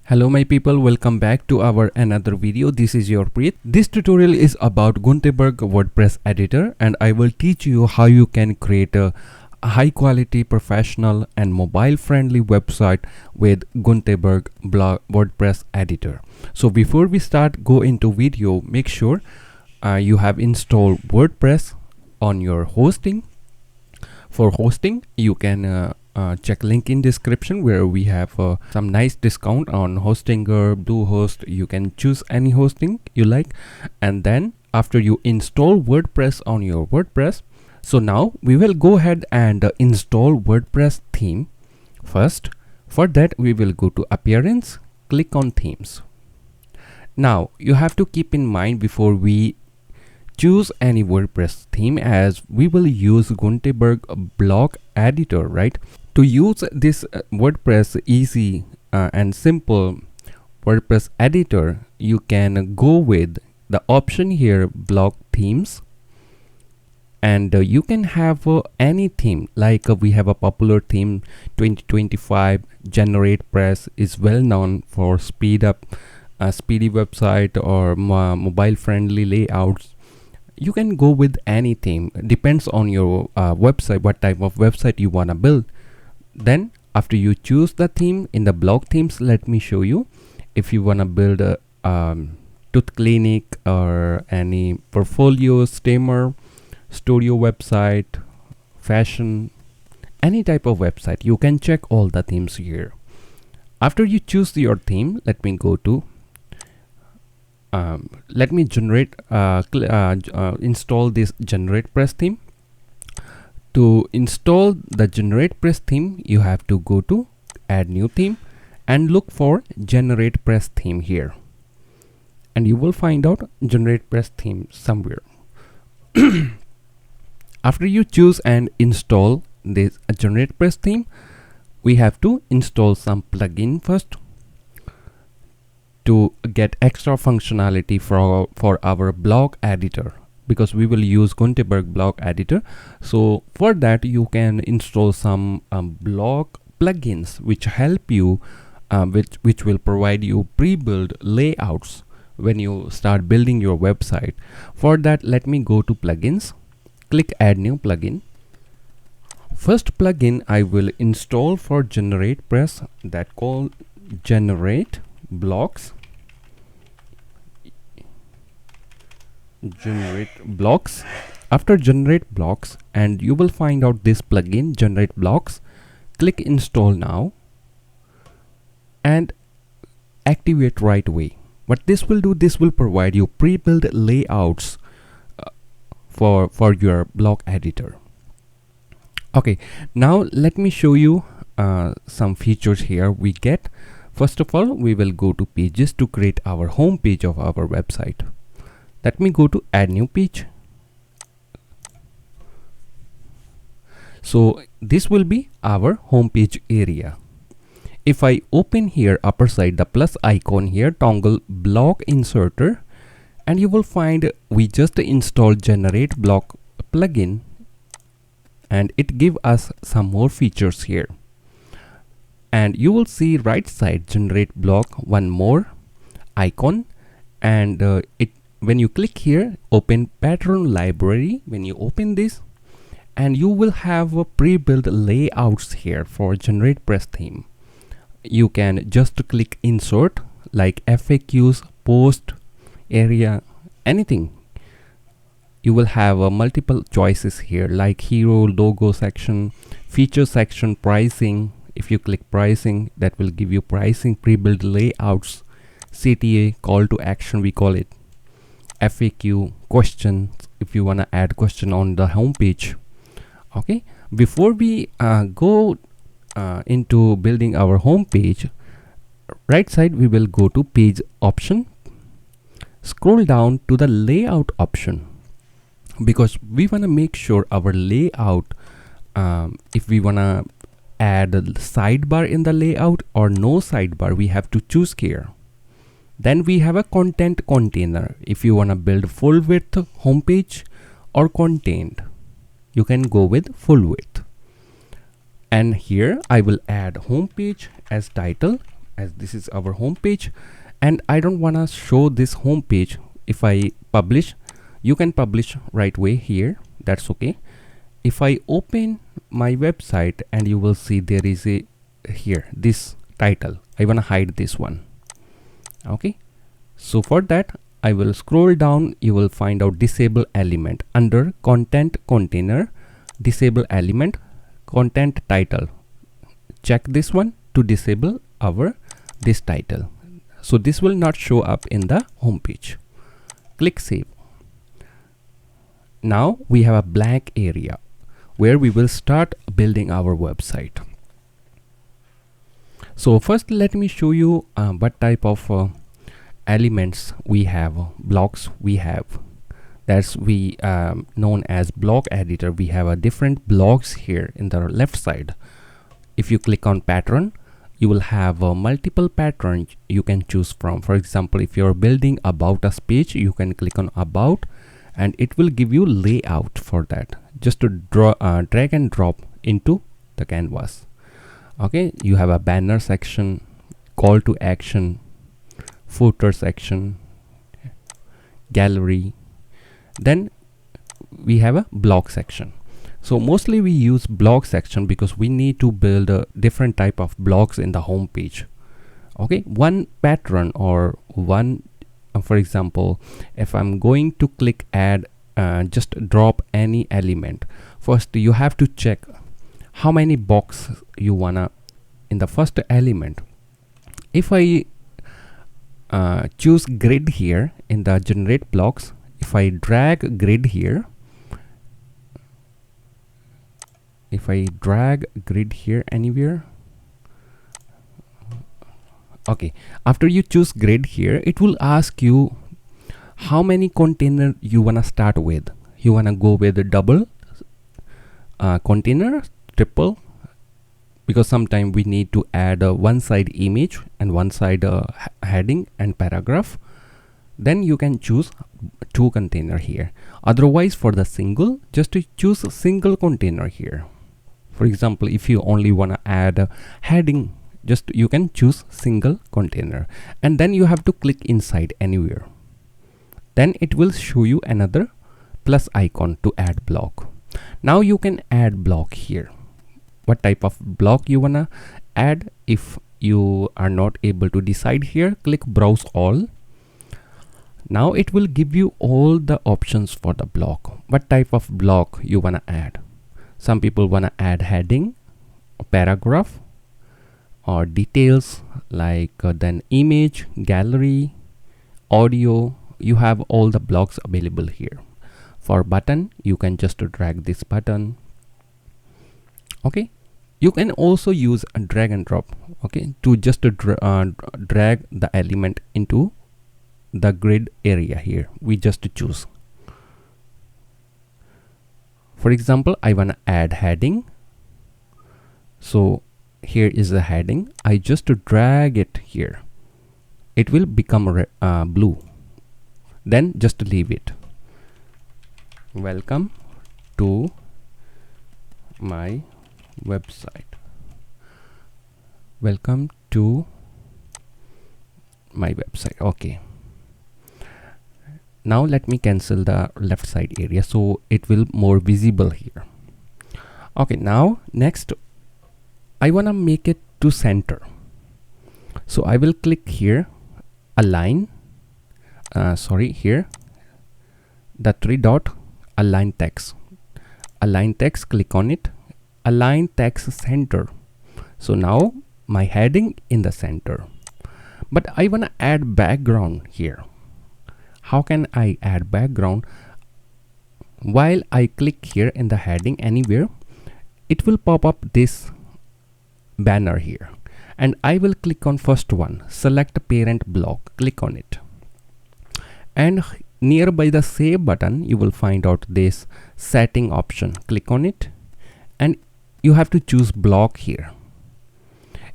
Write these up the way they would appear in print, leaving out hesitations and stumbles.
Hello my people, welcome back to our another video. This is your Preet. This tutorial is about Gutenberg WordPress editor, and I will teach you how you can create a high quality, professional and mobile friendly website with Gutenberg WordPress editor. So before we start go into video, make sure you have installed WordPress on your hosting. For hosting, you can check link in description where we have some nice discount on Hostinger, Bluehost. You can choose any hosting you like, and then after you install WordPress on your WordPress, so now we will go ahead and install WordPress theme. First, for that we will go to appearance, click on themes. Now you have to keep in mind before we choose any WordPress theme, as we will use Gutenberg block editor, right? To use this WordPress easy and simple WordPress editor, you can go with the option here, block themes, and you can have any theme. Like we have a popular theme 2025. GeneratePress is well known for speedy website or mobile friendly layouts. You can go with any theme, depends on your website, what type of website you want to build. Then after you choose the theme in the block themes, let me show you. If you want to build a tooth clinic or any portfolio, steamer, studio website, fashion, any type of website, you can check all the themes here. After you choose your theme, let me go to let me install this GeneratePress theme. To install the GeneratePress theme, you have to go to add new theme and look for GeneratePress theme here, and you will find out GeneratePress theme somewhere. After you choose and install this GeneratePress theme, we have to install some plugin first to get extra functionality for our block editor, because we will use Gutenberg block editor. So for that you can install some block plugins which help you which will provide you pre-built layouts when you start building your website. For that, let me go to plugins, click add new plugin. First plugin I will install for GeneratePress, that called Generate Blocks. After generate blocks, and you will find out this plugin generate blocks. Click install now and activate right away. What this will do, this will provide you pre-built layouts for your block editor. Okay, now let me show you some features here we get. First of all, we will go to pages to create our home page of our website. Let me go to add new page. So this will be our home page area. If I open here upper side the plus icon here, toggle block inserter, and you will find we just installed generate block plugin, and it give us some more features here. And you will see right side generate block one more icon, and when you click here, open pattern library. When you open this, and you will have a pre-built layouts here for GeneratePress theme. You can just click insert, like FAQs, post, area, anything. You will have multiple choices here, like hero, logo section, feature section, pricing. If you click pricing, that will give you pricing, pre-built layouts, CTA, call to action we call it, FAQ, questions if you want to add question on the home page. Okay, before we go into building our home page, right side we will go to page option, scroll down to the layout option, because we want to make sure our layout, if we want to add a sidebar in the layout or no sidebar, we have to choose here. Then we have a content container. If you want to build full width homepage or content, you can go with full width. And here I will add homepage as title, as this is our home page, and I don't want to show this home page. If I publish, you can publish right away here, that's okay. If I open my website, and you will see there is a here this title, I want to hide this one. Okay, so for that I will scroll down. You will find out disable element under content container, disable element content title. Check this one to disable our this title, so this will not show up in the home page. Click save. Now we have a blank area where we will start building our website. So first let me show you what type of elements we have, blocks we have. That's we known as block editor. We have a different blocks here in the left side. If you click on pattern, you will have multiple patterns you can choose from. For example, if you're building about us page, you can click on about, and it will give you layout for that. Just to drag and drop into the canvas. Okay, you have a banner section, call to action, footer section, gallery. Then we have a block section. So mostly we use block section because we need to build a different type of blocks in the home page. Okay, one pattern or one for example, if I'm going to click add, just drop any element, first you have to check how many boxes you wanna in the first element. If I choose grid here in the generate blocks, if I drag grid here, if I drag grid here anywhere, okay, after you choose grid here, it will ask you how many container you wanna start with. You wanna go with a double container, triple, because sometimes we need to add a one side image and one side heading and paragraph. Then you can choose 2 container here. Otherwise, for the single, just to choose a single container here. For example, if you only want to add a heading, just you can choose single container, and then you have to click inside anywhere. Then it will show you another plus icon to add block. Now you can add block here. What type of block you wanna add? If you are not able to decide here, click browse all. Now it will give you all the options for the block. What type of block you wanna add? Some people wanna add heading, paragraph, or details like then image, gallery, audio. You have all the blocks available here. For button, you can just drag this button. Okay, you can also use a drag and drop, okay, to just drag the element into the grid area here. We just choose. For example, I want to add heading, so here is the heading. I just drag it here, it will become blue. Then just leave it. Welcome to my website. Welcome to my website. Okay, now let me cancel the left side area so it will more visible here. Okay, now next I want to make it to center, so I will click here, align, here the 3 dot, align text, click on it, align text center. So now my heading in the center, but I want to add background here. How can I add background? While I click here in the heading anywhere, it will pop up this banner here, and I will click on first one, select parent block, click on it, and nearby the save button you will find out this setting option. Click on it, and you have to choose block here.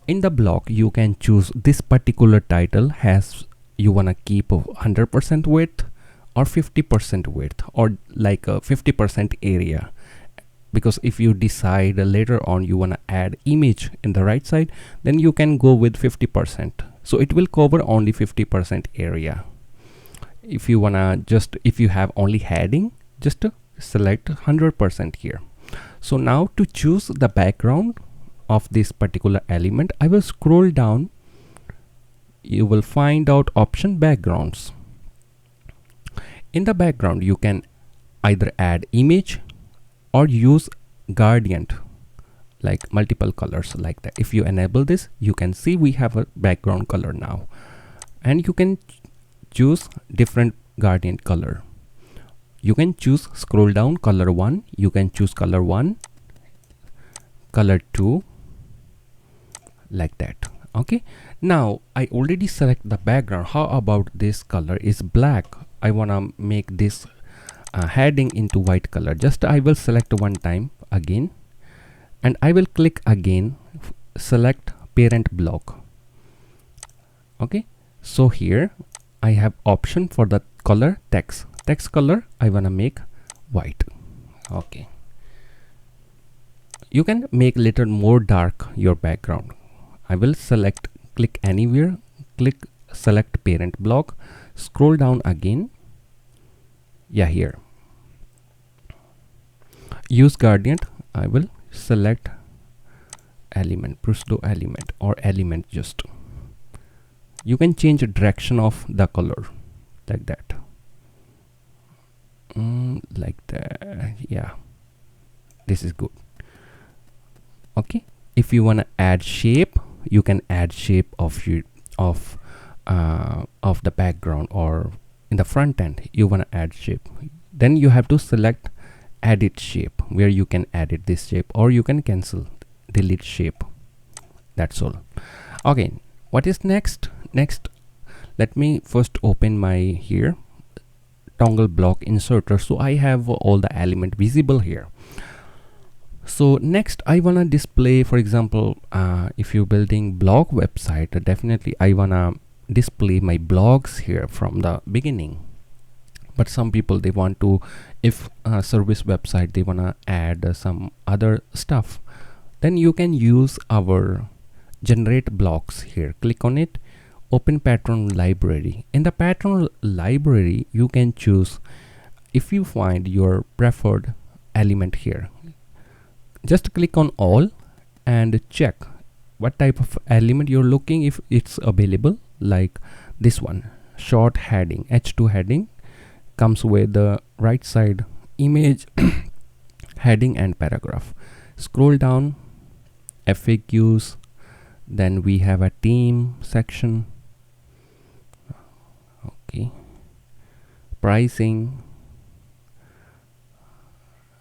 In the block you can choose this particular title has you want to keep 100% width or 50% width, or like a 50% area. because if you decide later on you want to add image in the right side, then you can go with 50%. So it will cover only 50% area. If you wanna if you have only heading, just select 100% here. So now to choose the background of this particular element, I will scroll down. You will find out option backgrounds. In the background, you can either add image or use gradient, like multiple colors like that. If you enable this, you can see we have a background color now, and you can choose different gradient color. You can choose scroll down color 1, you can choose color 1, color 2, like that. Okay, now I already select the background. How about this color is black? I wanna make this heading into white color. Just I will select one time again, and I will click again, select parent block. Okay, so here I have option for the color text color. I wanna make white. Okay, you can make little more dark your background. I will select, click anywhere, click select parent block, scroll down again. Yeah, here use gradient. I will select element, pseudo element or element. Just you can change the direction of the color like that. Like that. Yeah, this is good. Okay, if you want to add shape, you can add shape of your of the background, or in the front end you want to add shape. Then you have to select edit shape, where you can edit this shape, or you can cancel, delete shape. That's all. Okay, what is next? Let me first open my here toggle block inserter, so I have all the element visible here. So next I wanna display, for example, if you're building blog website, definitely I wanna display my blogs here from the beginning. But some people, they want to, if service website, they wanna add some other stuff, then you can use our generate blocks here. Click on it, open pattern library. In the pattern library, you can choose, if you find your preferred element here, just click on all and check what type of element you're looking, if it's available. Like this one, short heading, H2 heading, comes with the right side image, heading and paragraph. Scroll down, FAQs, then we have a team section. Okay, pricing.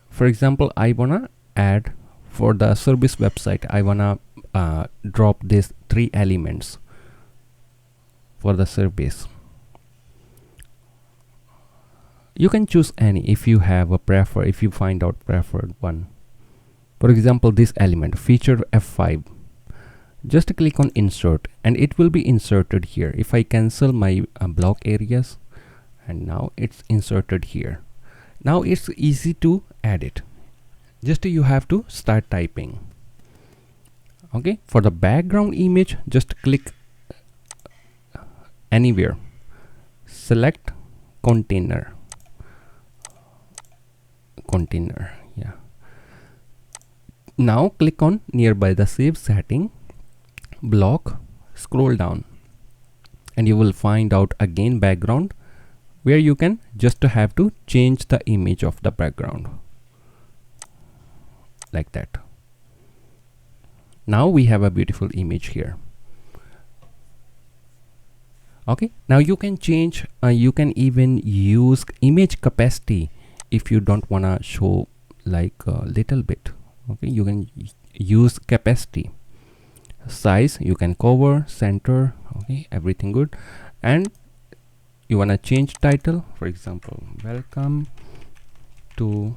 For example, I wanna add for the service website, I wanna drop these 3 elements for the service. You can choose any if you have a prefer, if you find out preferred one. For example, this element feature F5, just click on insert and it will be inserted here. If I cancel my block areas, and now it's inserted here. Now it's easy to add it. Just you have to start typing. Okay, for the background image, just click anywhere, select container. Yeah, now click on nearby the save setting block, scroll down, and you will find out again background, where you can just have to change the image of the background like that. Now we have a beautiful image here. Okay, now you can change, you can even use image capacity if you don't want to show like a little bit. Okay, you can use capacity. Size you can cover, center, okay, everything good. And you want to change title, for example, welcome to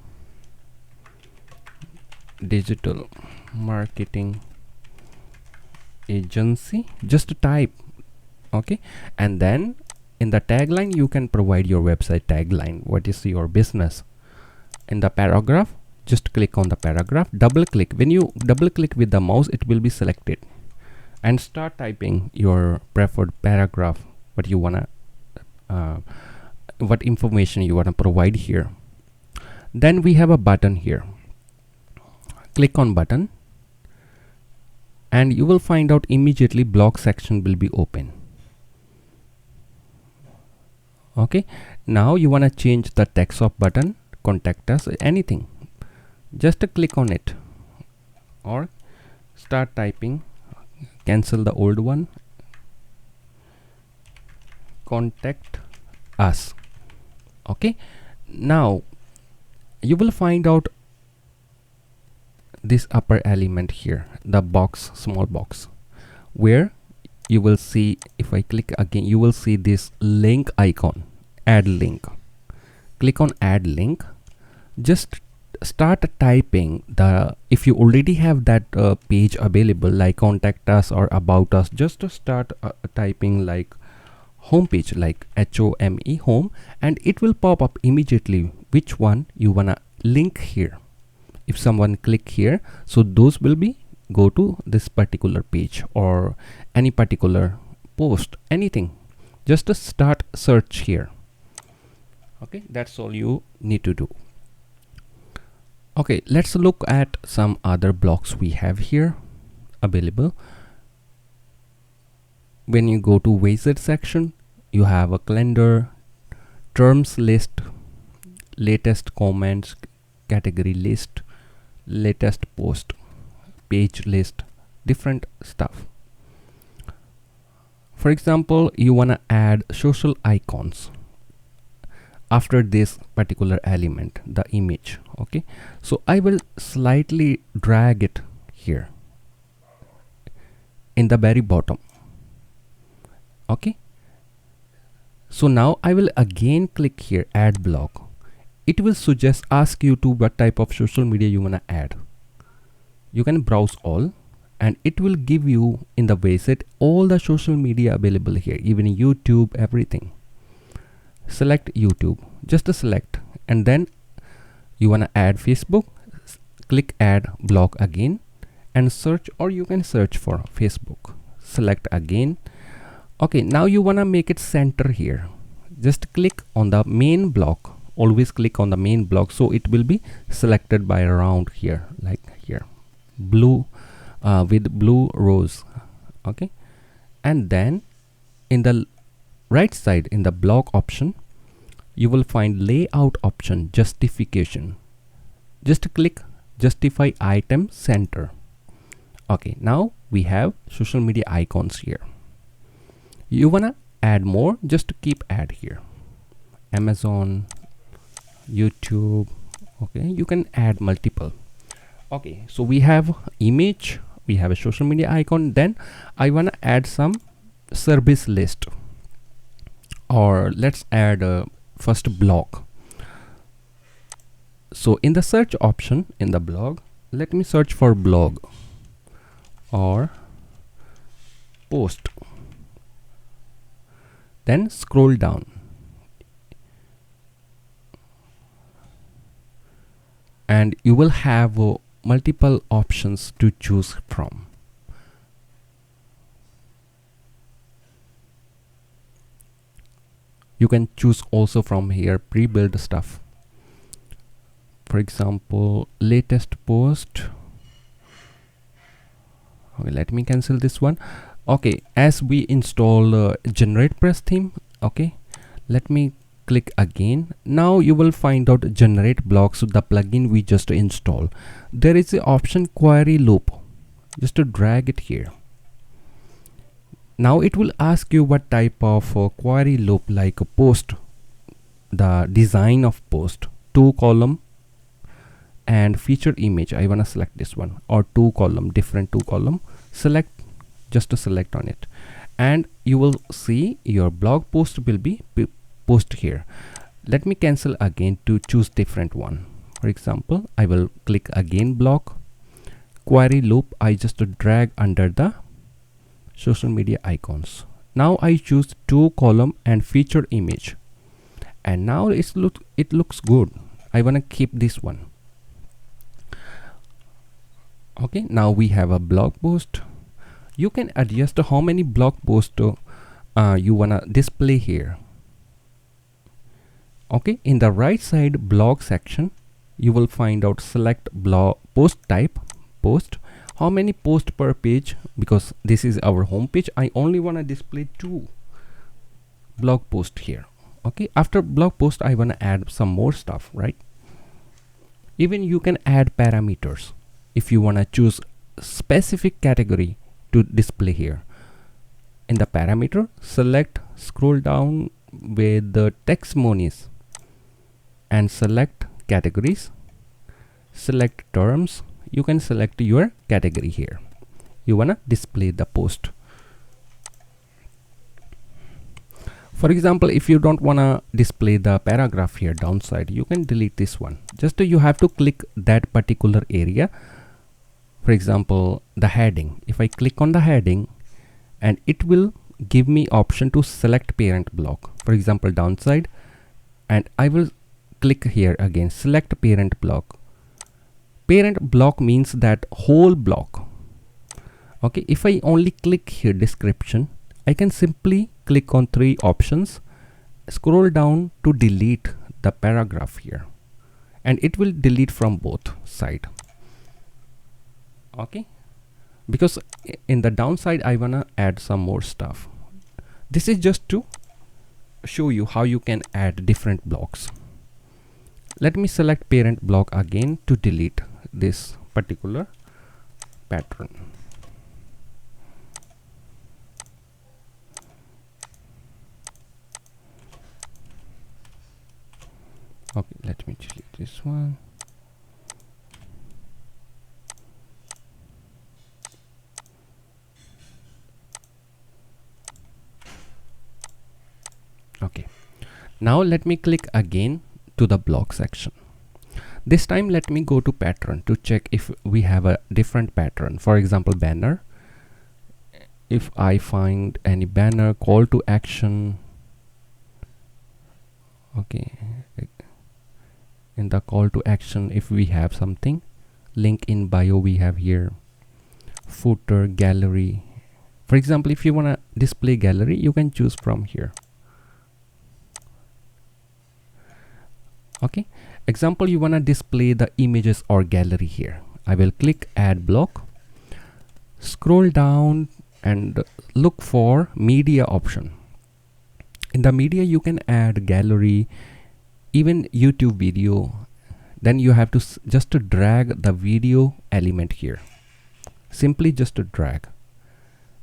digital marketing agency, just type. Okay, and then in the tagline you can provide your website tagline, what is your business. In the paragraph just click on the paragraph, double click. When you double click with the mouse, it will be selected, and start typing your preferred paragraph, what you wanna what information you wanna provide here. Then we have a button here. Click on button, and you will find out immediately blog section will be open. Okay, now you wanna change the text of button, contact us, anything. Just click on it or start typing. Cancel the old one. Contact us. Okay, now you will find out this upper element here, the box, small box, where you will see, if I click again, you will see this link icon, add link. Click on add link. Just start typing the, if you already have that page available like contact us or about us, just to start typing like home page, like HOME, home, and it will pop up immediately which one you wanna link here. If someone click here, so those will be go to this particular page or any particular post, anything. Just to start search here. Okay, that's all you need to do. Okay, let's look at some other blocks we have here available. When you go to wizard section, you have a calendar, terms list, latest comments, category list, latest post, page list, different stuff. For example, you want to add social icons after this particular element, the image. Okay, so I will slightly drag it here in the very bottom. Okay, so now I will again click here, add block. It will suggest, ask you to what type of social media you want to add. You can browse all, and it will give you in the wizard all the social media available here, even YouTube, everything. Select YouTube, just to select, and then you want to add Facebook. Click add block again and search, or you can search for Facebook. Select again. Okay, now you want to make it center here. Just click on the main block. Always click on the main block, so it will be selected by around here, like here, blue with blue rose. Okay, and then in the right side, in the block option, you will find layout option, justification. Just click justify item center. Okay, now we have social media icons here. You wanna add more, just keep add here. Amazon, YouTube. Okay, you can add multiple. Okay, so we have image, we have a social media icon. Then I want to add some service list, or let's add a first blog. So in the search option in the blog, let me search for blog or post. Then scroll down, and you will have multiple options to choose from. You can choose also from here pre-built stuff. For example, latest post. Okay, let me cancel this one. Okay, as we install WordPress theme, okay, let me click again. Now you will find out generate blocks, the plugin we just install. There is the option query loop. Just to drag it here. Now it will ask you what type of query loop, like a post, the design of post, 2-column and feature image. I want to select this one, or 2-column, different 2-column. Select, just to select on it, and you will see your blog post will be post here. Let me cancel again to choose different one. For example, I will click again block, query loop. I just drag under the social media icons. Now I choose 2-column and feature image, and now it looks good. I want to keep this one. Okay, now we have a blog post. You can adjust how many blog posts you wanna display here. Okay, in the right side blog section, you will find out select blog post type, post, how many posts per page. Because this is our home page, I only want to display 2 blog posts here. Okay, after blog post I want to add some more stuff, right? Even you can add parameters if you want to choose specific category to display here. In the parameter, select, scroll down with the testimonies and select categories, select terms. You can select your category here. You wanna display the post. For example, if you don't wanna display the paragraph here downside, you can delete this one. Just you have to click that particular area. For example, the heading. If I click on the heading, and it will give me option to select parent block. For example, downside, and I will click here again, select parent block. Parent block means that whole block. Okay, if I only click here description, I can simply click on 3 options, scroll down to delete the paragraph here, and it will delete from both side. Okay, because in the downside I wanna add some more stuff. This is just to show you how you can add different blocks. Let me select parent block again to delete this particular pattern. Okay, let me delete this one. Okay, now let me click again to the block section. This time let me go to pattern to check if we have a different pattern. For example, banner. If I find any banner, call to action. Okay, in the call to action, if we have something, link in bio we have here, footer, gallery. For example, if you want to display gallery, you can choose from here. Okay, example, you want to display the images or gallery here. I will click add block, scroll down and look for media option. In the media you can add gallery, even YouTube video. Then you have to just to drag the video element here. Simply just to drag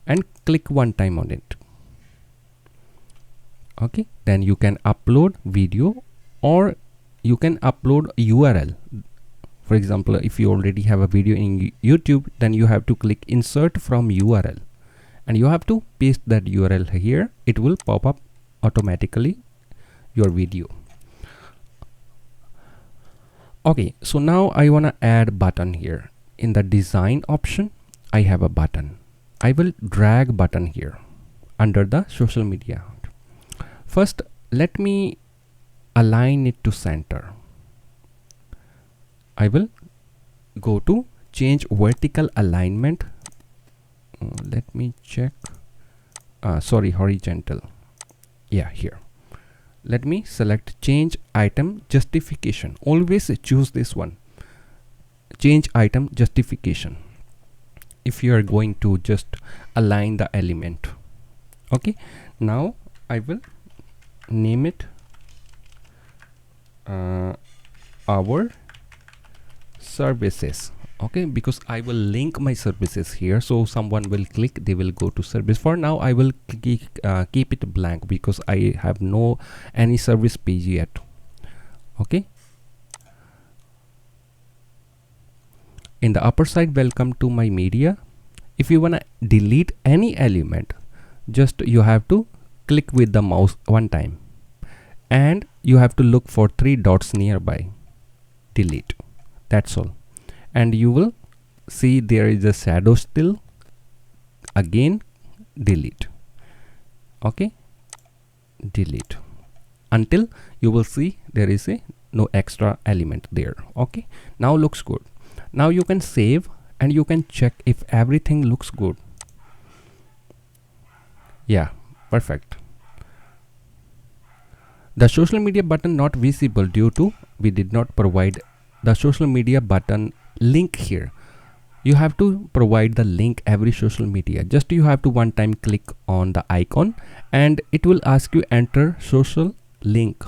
and click one time on it. Okay, then you can upload video, or you can upload a URL. For example, if you already have a video in YouTube, then you have to click insert from URL and you have to paste that URL here. It will pop up automatically your video. Okay, so now I want to add button here. In the design option, I have a button. I will drag button here under the social media. First, let me align it to center. I will go to change vertical alignment. Let me check. Sorry, horizontal. Yeah, here. Let me select change item justification. Always choose this one. Change item justification. If you are going to just align the element. Okay. Now I will name it our services. Okay, because I will link my services here, so someone will click, they will go to service. For now I will keep it blank because I have no any service page yet. Okay, in the upper side, welcome to my media. If you want to delete any element, just you have to click with the mouse one time and you have to look for 3 dots nearby, delete. That's all. And you will see there is a shadow still. Again, delete. Okay, delete until you will see there is a no extra element there. Okay, now looks good. Now you can save and you can check if everything looks good. Yeah, perfect. The social media button not visible due to we did not provide the social media button link here. You have to provide the link every social media. Just you have to one time click on the icon and it will ask you enter social link.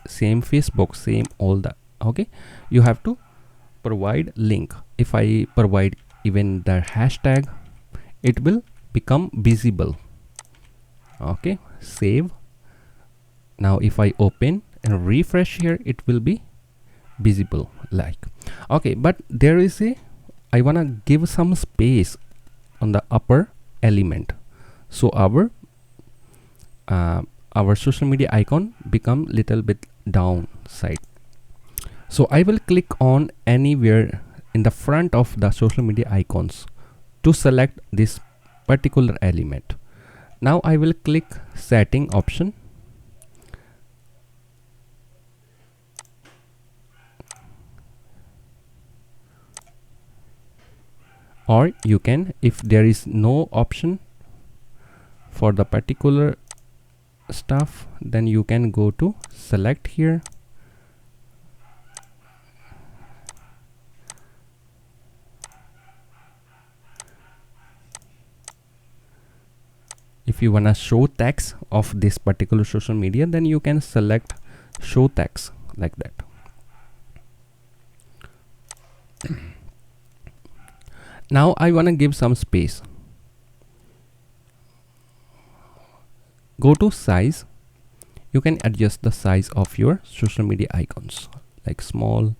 Same Facebook, same all that. Okay, you have to provide link. If I provide even the hashtag, it will become visible. Okay, save. Now if I open and refresh here, it will be visible like. Okay, but there is a I wanna give some space on the upper element, so our social media icon become little bit downside. So I will click on anywhere in the front of the social media icons to select this particular element. Now I will click setting option. Or you can, if there is no option for the particular stuff, then you can go to select here. If you wanna show text of this particular social media, then you can select show text like that. Now I wanna give some space. Go to size. You can adjust the size of your social media icons, like small.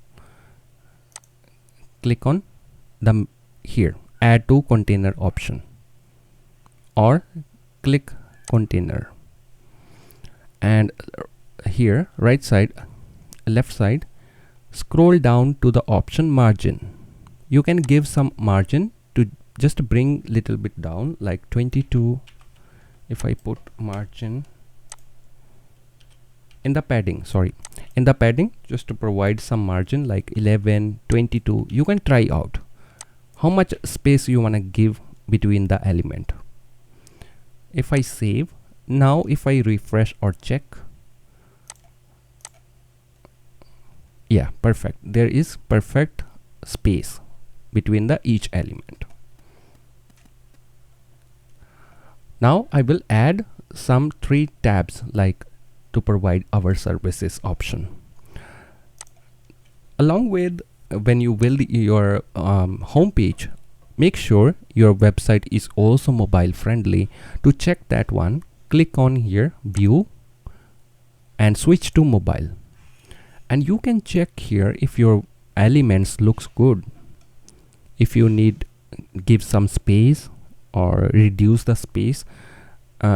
Click on the here add to container option, or click container, and here right side, left side, scroll down to the option margin. You can give some margin to just bring little bit down, like 22. If I put margin in the padding, sorry, in the padding, just to provide some margin like 11, 22. You can try out how much space you want to give between the element. If I save, now if I refresh or check, yeah, perfect. There is perfect space between the each element. Now I will add some 3 tabs, like to provide our services option. Along with when you build your home page, make sure your website is also mobile friendly. To check that one, click on here view and switch to mobile, and you can check here if your elements looks good. If you need give some space or reduce the space,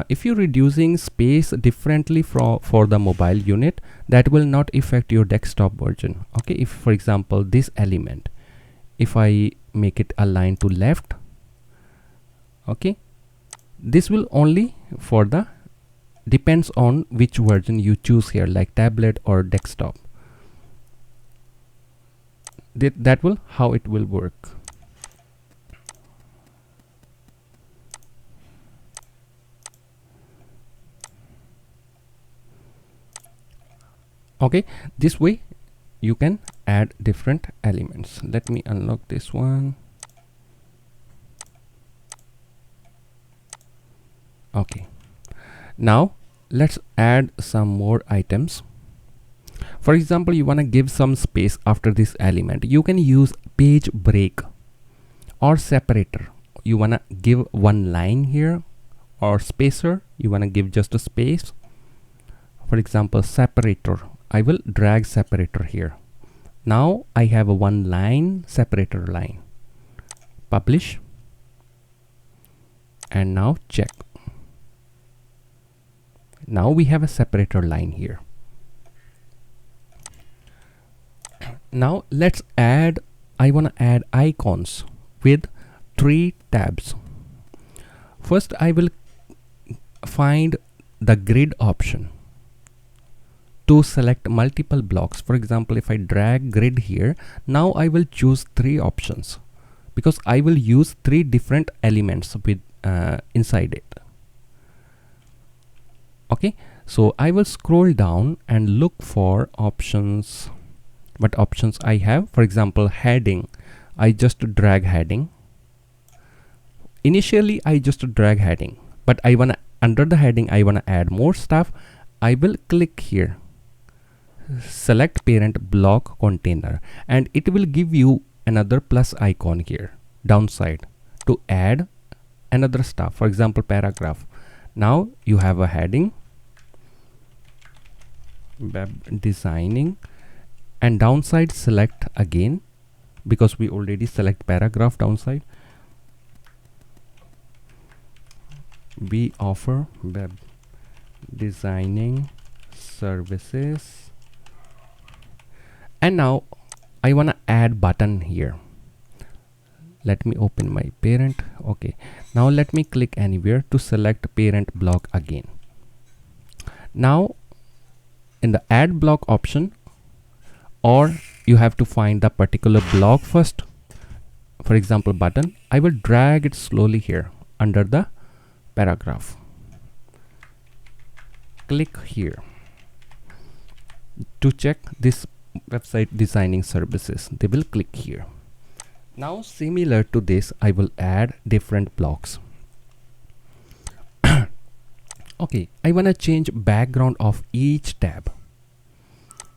if you're reducing space differently for the mobile unit, that will not affect your desktop version. Okay, if for example this element, if I make it align to left, okay, this will only for the depends on which version you choose here, like tablet or desktop. That will how it will work. Okay, this way you can add different elements. Let me unlock this one. Okay, now let's add some more items. For example, you want to give some space after this element. You can use page break or separator. You want to give one line here, or spacer, you want to give just a space. For example, separator, I will drag separator here. Now I have a one line separator line. Publish, and now check. Now we have a separator line here. Now let's add, I want to add icons with 3 tabs. First I will find the grid option to select multiple blocks. For example, if I drag grid here, now I will choose 3 options because I will use 3 different elements with inside it. Okay, so I will scroll down and look for options. What options I have? For example, heading. I just drag heading. Initially I just drag heading, but I wanna, under the heading, I wanna add more stuff. I will click here, select parent block container, and it will give you another plus icon here downside to add another stuff. For example, paragraph. Now you have a heading, web designing, and downside select again, because we already select paragraph downside. We offer web designing services, and now I want to add button here. Let me open my parent. Okay, now let me click anywhere to select parent block again. Now in the add block option, or you have to find the particular block first. For example, button, I will drag it slowly here under the paragraph. Click here to check this website designing services. They will click here. Now similar to this, I will add different blocks. Okay, I want to change background of each tab.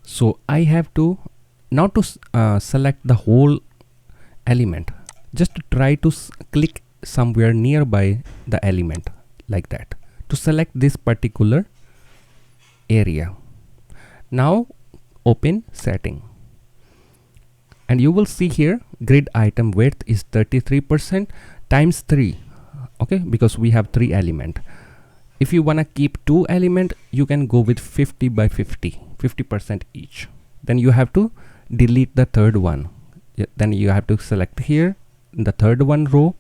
So I have to now to select the whole element. Just try to click somewhere nearby the element like that to select this particular area. Now open setting, and you will see here grid item width is 33% times 3. Okay, because we have 3 element. If you want to keep 2 element, you can go with 50 by 50% each. Then you have to delete the third one. Then you have to select here in the third one row,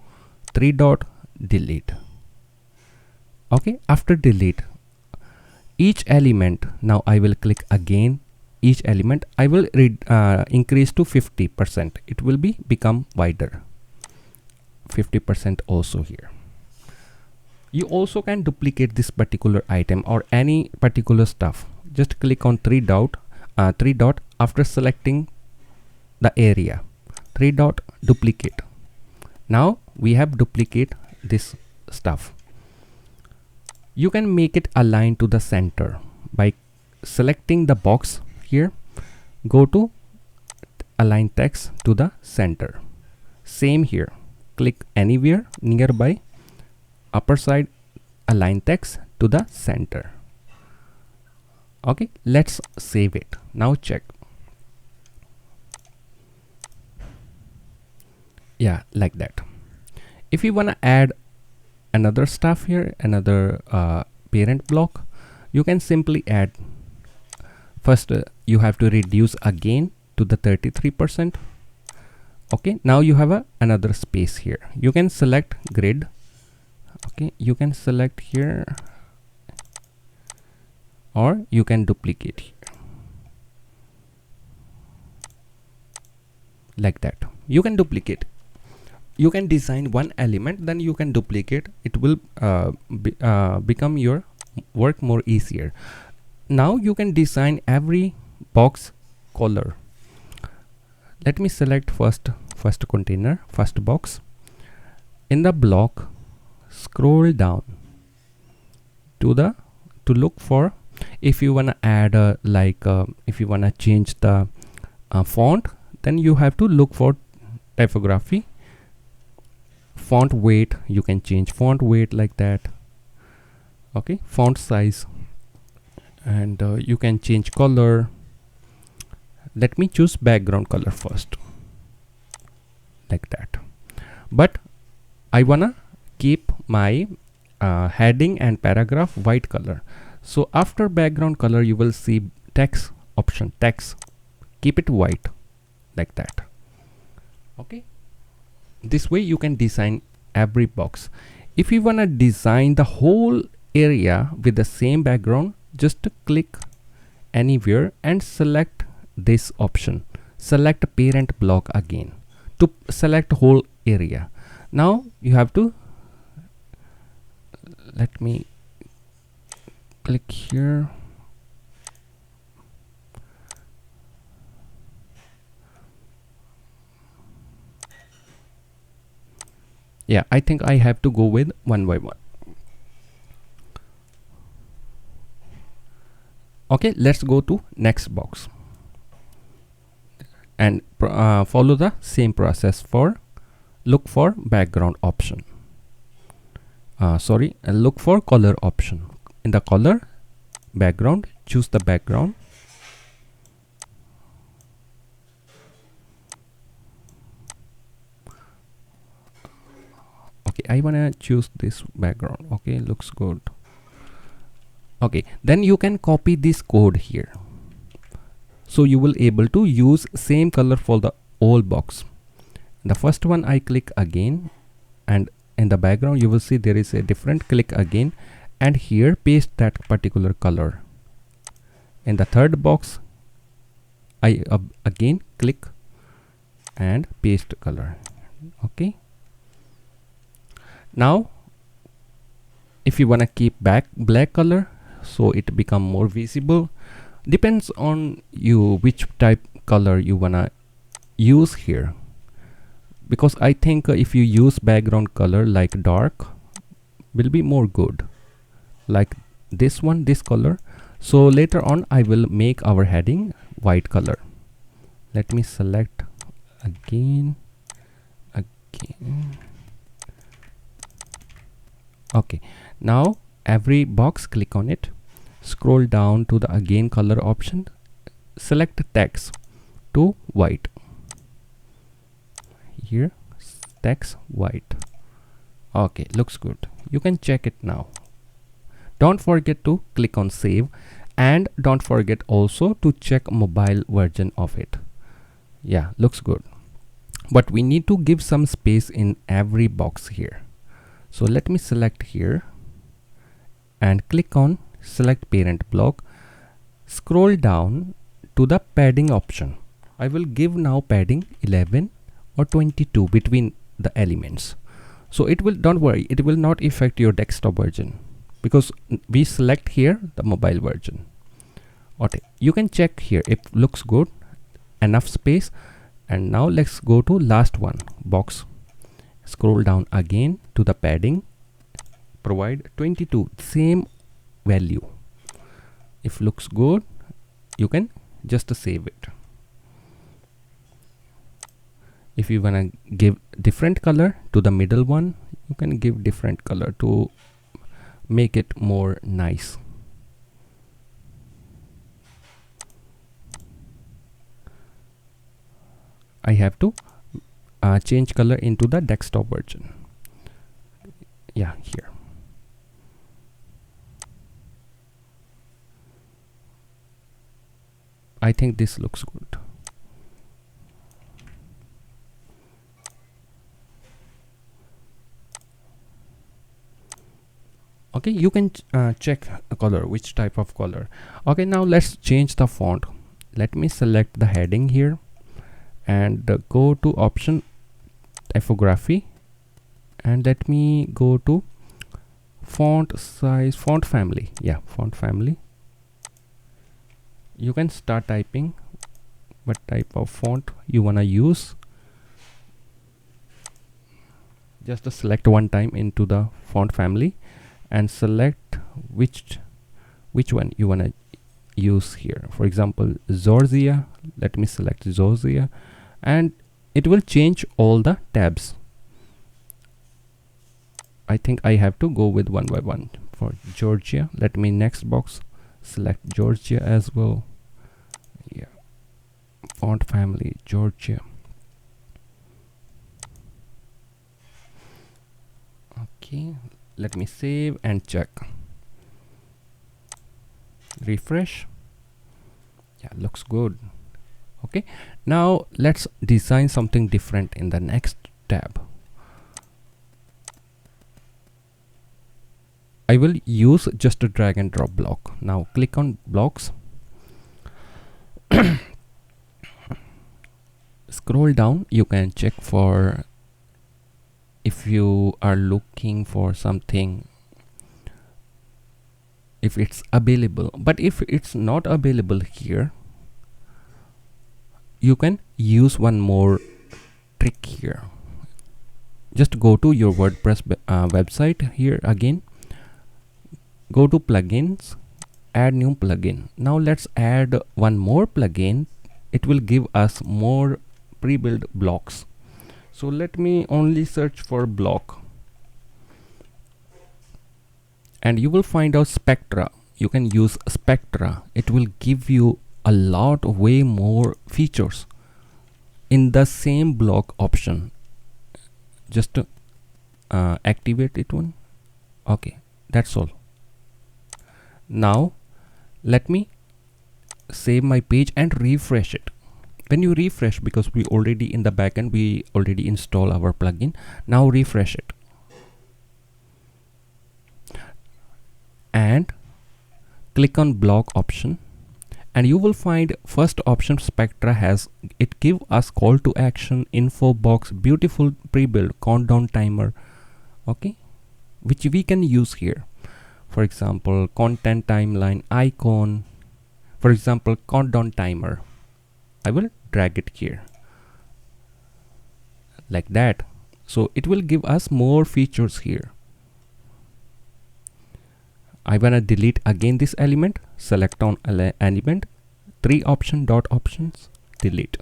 3 dot, delete. Okay, after delete each element, now I will click again each element. I will increase to 50%. It will become wider. 50% also here. You also can duplicate this particular item or any particular stuff. Just click on 3 dot after selecting the area. 3 dot, duplicate. Now we have duplicate this stuff. You can make it align to the center by selecting the box here. Go to align text to the center. Same here. Click anywhere nearby, upper side, align text to the center. Okay, let's save it. Now check. Yeah, like that. If you want to add another stuff here, another parent block, you can simply add. First you have to reduce again to the 33%. Okay, now you have another space here. You can select grid. Okay, you can select here, or you can duplicate here like that. You can duplicate. You can design one element, then you can duplicate. It will become your work more easier. Now you can design every box color. Let me select first container, first box. In the block, scroll down to look for, if you want to add if you want to change the font, then you have to look for typography. Font weight, you can change font weight like that. Okay, font size, and you can change color. Let me choose background color first like that, but I wanna keep my heading and paragraph white color. So after background color, you will see text option, text, keep it white like that. Okay, this way you can design every box. If you want to design the whole area with the same background, just click anywhere and select this option, select parent block again to select whole area. Now you have to, let me click here. Yeah, I think I have to go with one by one. Okay, let's go to next box and follow the same process. For look for background option, look for color option. In the color background, choose the background. Okay, I wanna choose this background. Okay, looks good. Okay, then you can copy this code here, so you will able to use same color for the whole box. The first one I click again, and in the background you will see there is a different. Click again, and here paste that particular color. In the third box I again click and paste color. Okay, now if you wanna keep back black color, so it become more visible, depends on you which type color you wanna use here, because I think if you use background color like dark will be more good, like this one, this color. So later on I will make our heading white color. Let me select again. Okay, now every box, click on it, scroll down to the again color option, select text to white. Here text white. Okay, looks good. You can check it now. Don't forget to click on save, and don't forget also to check mobile version of it. Yeah, looks good, but we need to give some space in every box here. So let me select here and click on select parent block, scroll down to the padding option. I will give now padding 11 or 22 between the elements. So it will, don't worry, it will not affect your desktop version because we select here the mobile version. Okay, you can check here if looks good, enough space. And now let's go to last one box, scroll down again to the padding, provide 22, same value. If looks good, you can just save it. If you wanna give different color to the middle one, you can give different color to make it more nice. I have to change color into the desktop version. Yeah, here. I think this looks good. Okay, you can check a color, which type of color. Okay, now let's change the font. Let me select the heading here and go to option typography, and let me go to font size, font family. Yeah, font family. You can start typing what type of font you wanna use. Just select one time into the font family and select which one you wanna use here. For example, Georgia. Let me select Georgia, and it will change all the tabs. I think I have to go with one by one. For Georgia, let me next box select Georgia as well. Yeah, font family Georgia. Okay, let me save and check. Refresh. Yeah, looks good. Okay, now let's design something different in the next tab. I will use just a drag and drop block. Now click on blocks, scroll down, you can check for if you are looking for something, if it's available. But if it's not available here, you can use one more trick here. Just go to your WordPress website here again, go to plugins, add new plugin. Now let's add one more plugin. It will give us more pre-built blocks. So let me only search for block, and you will find out Spectra. You can use Spectra. It will give you a lot way more features in the same block option. Just activate it one. Okay, that's all. Now let me save my page and refresh it. When you refresh, because we already in the backend, we already install our plugin. Now refresh it and click on block option, and you will find first option Spectra has. It give us call to action, info box, beautiful pre-built countdown timer, okay, which we can use here. For example, content timeline icon, for example, countdown timer. I will drag it here like that. So it will give us more features here. I wanna delete again this element. Select on element, 3 option dot options, delete.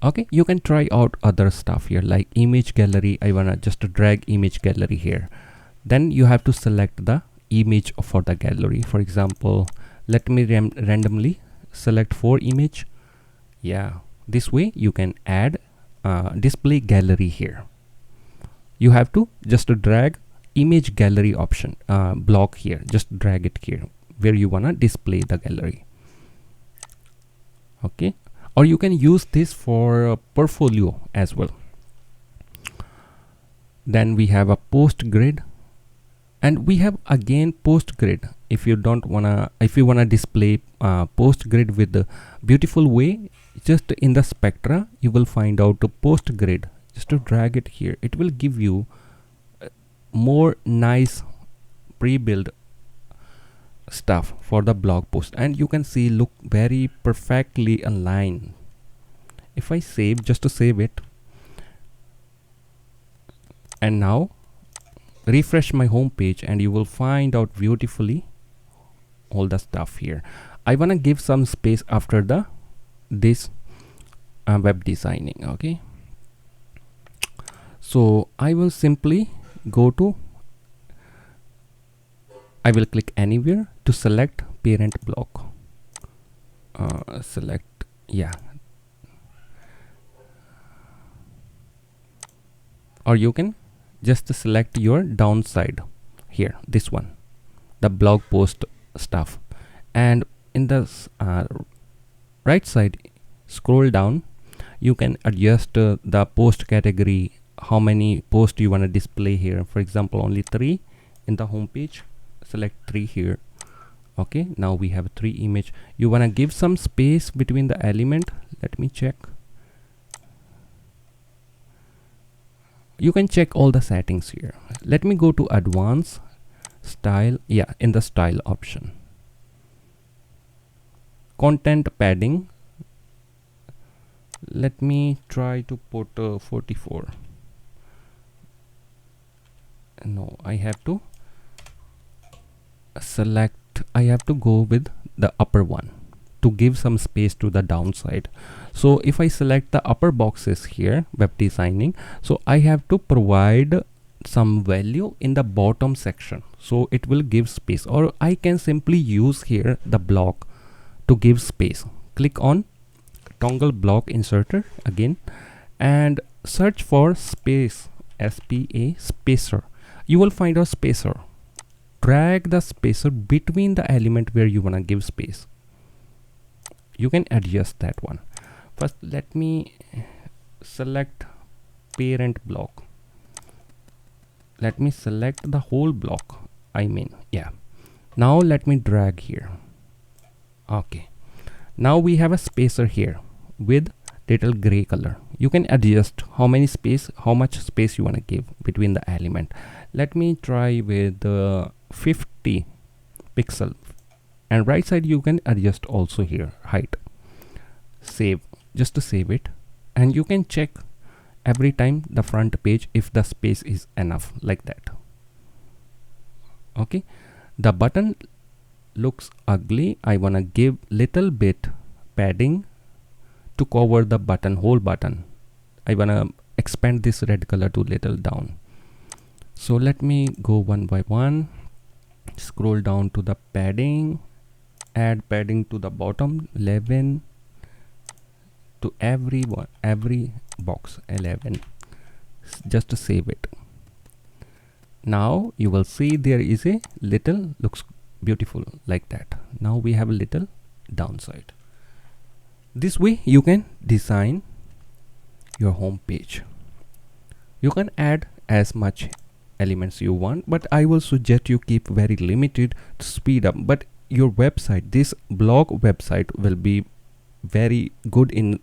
Okay, you can try out other stuff here like image gallery. I wanna just drag image gallery here. Then you have to select the image for the gallery. For example, let me randomly select 4 image. Yeah, this way you can add display gallery here. You have to just drag image gallery option block here. Just drag it here where you wanna display the gallery. Okay, or you can use this for portfolio as well. Then we have a post grid, and we have again post grid. If you wanna display post grid with the beautiful way, just in the Spectra you will find out the post grid. Just to drag it here, it will give you more nice pre-built stuff for the blog post, and you can see look very perfectly aligned. If I save, just to save it, and now refresh my home page, and you will find out beautifully all the stuff here. I wanna give some space after this web designing. Okay, so I will simply go to, I will click anywhere to select parent block. Select, yeah, or you can just select your downside here, this one, the blog post stuff, and in the right side scroll down, you can adjust the post category, how many posts you want to display here. For example, only 3 in the home page. Select 3 here. Okay, now we have 3 image. You want to give some space between the element. Let me check. You can check all the settings here. Let me go to advanced style. Yeah, in the style option, content padding, let me try to put 44. No, I have to select, I have to go with the upper one to give some space to the downside. So if I select the upper boxes here, web designing, so I have to provide some value in the bottom section, so it will give space. Or I can simply use here the block to give space. Click on toggle block inserter again and search for space, SPA, spacer. You will find a spacer. Drag the spacer between the element where you want to give space. You can adjust that one. First, let me select parent block. Let me select the whole block. Yeah. Now let me drag here. Okay. Now we have a spacer here with little gray color. You can adjust how much space you want to give between the element. Let me try with 50 pixel, and right side you can adjust also here height. Save, just to save it, and you can check every time the front page if the space is enough, like that. Okay, the button looks ugly. I want to give little bit padding to cover the button, whole button. I want to expand this red color to little down. So let me go one by one. Scroll down to the padding, add padding to the bottom, 11 to every box, 11. Just to save it. Now you will see there is a little, looks beautiful like that. Now we have a little downside. This way you can design your home page. You can add as much elements you want, but I will suggest you keep very limited to speed up. But your website, this blog website, will be very good in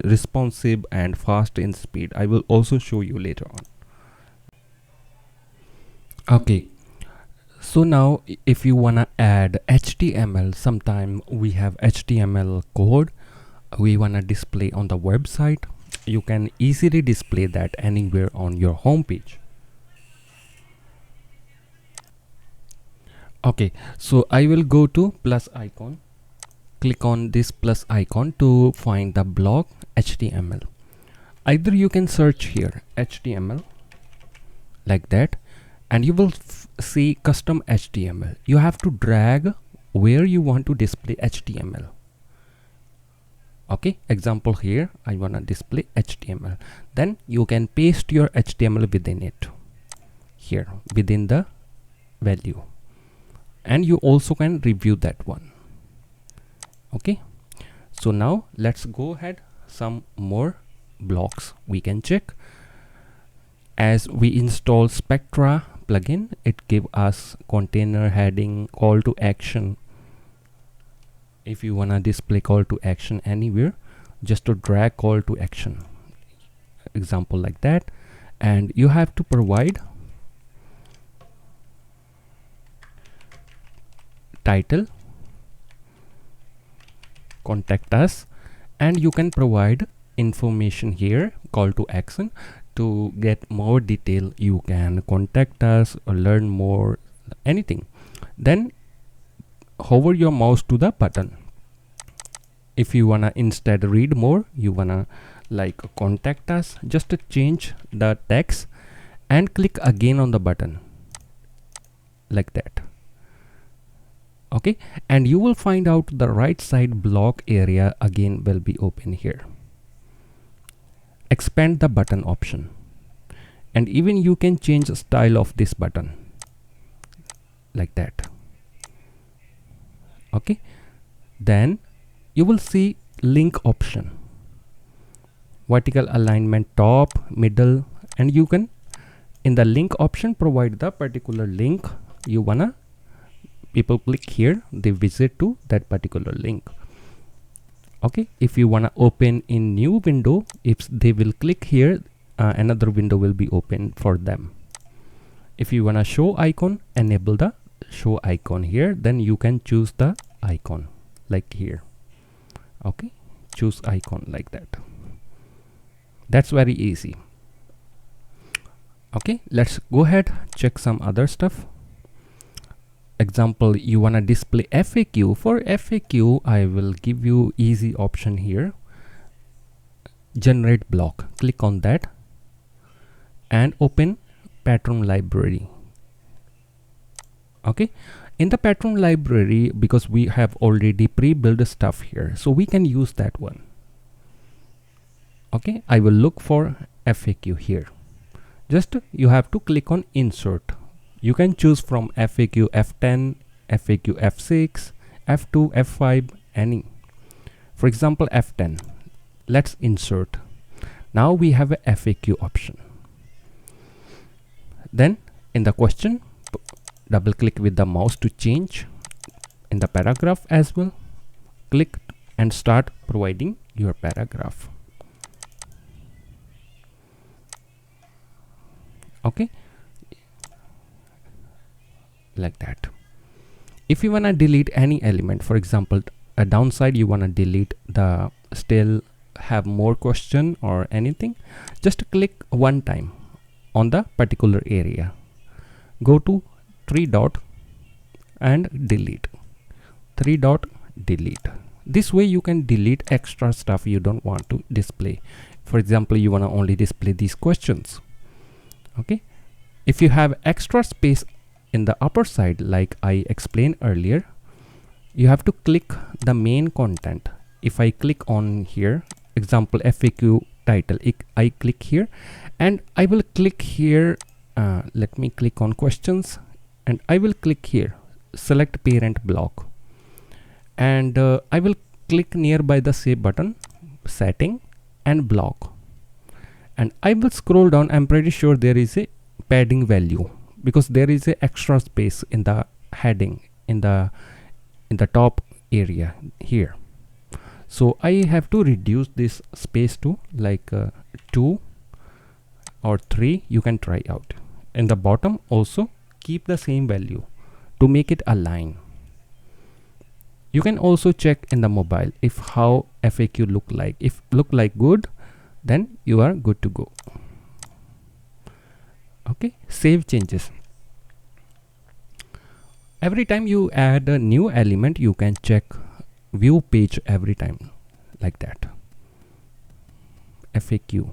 responsive and fast in speed. I will also show you later on. Okay, so now if you wanna add HTML, sometime we have HTML code we wanna display on the website. You can easily display that anywhere on your home page. Okay, so I will go to plus icon, click on this plus icon to find the blog HTML. Either you can search here HTML like that, and you will see custom HTML. You have to drag where you want to display HTML. Okay, example here, I want to display HTML. Then you can paste your HTML within it, here within the value, and you also can review that one. Okay, so now let's go ahead, some more blocks we can check. As we install Spectra plugin, it give us container heading, call to action. If you wanna display call to action anywhere, just to drag call to action, example like that. And you have to provide title, contact us, and you can provide information here, call to action. To get more detail, you can contact us or learn more, anything. Then hover your mouse to the button. If you wanna instead read more, you wanna like contact us, just to change the text and click again on the button like that. Okay, and you will find out the right side block area again will be open here. Expand the button option, and even you can change the style of this button like that. Okay, then you will see link option, vertical alignment, top, middle, and you can in the link option provide the particular link you wanna people click here, they visit to that particular link. Okay, if you wanna open in new window, if they will click here, another window will be open for them. If you wanna show icon, enable the show icon here, then you can choose the icon like here. Okay, choose icon like that. That's very easy. Okay, let's go ahead, check some other stuff. Example, you wanna display FAQ. For FAQ, I will give you easy option here. Generate block. Click on that and open pattern library. Okay, in the pattern library, because we have already pre-built stuff here, so we can use that one. Okay, I will look for FAQ here. Just you have to click on insert. You can choose from FAQ F10, FAQ F6, F2, F5, any. For example, F10. Let's insert. Now we have a FAQ option. Then in the question, double click with the mouse to change. In the paragraph as well, click and start providing your paragraph. Okay, like that. If you want to delete any element, for example, a downside, you want to delete the still have more question or anything, just click one time on the particular area, go to three dot and delete, three dot, delete. This way you can delete extra stuff you don't want to display. For example, you want to only display these questions. Okay, if you have extra space in the upper side, like I explained earlier, you have to click the main content. If I click on here, example FAQ title, I click here and I will click here, let me click on questions and I will click here, select parent block, and I will click nearby the save button, setting and block, and I will scroll down. I'm pretty sure there is a padding value because there is a extra space in the heading in the top area here. So I have to reduce this space to like 2 or 3. You can try out. In the bottom also keep the same value to make it align. You can also check in the mobile if how FAQ look like. If look like good, then you are good to go. Okay, save changes. Every time you add a new element, you can check view page every time, like that. FAQ.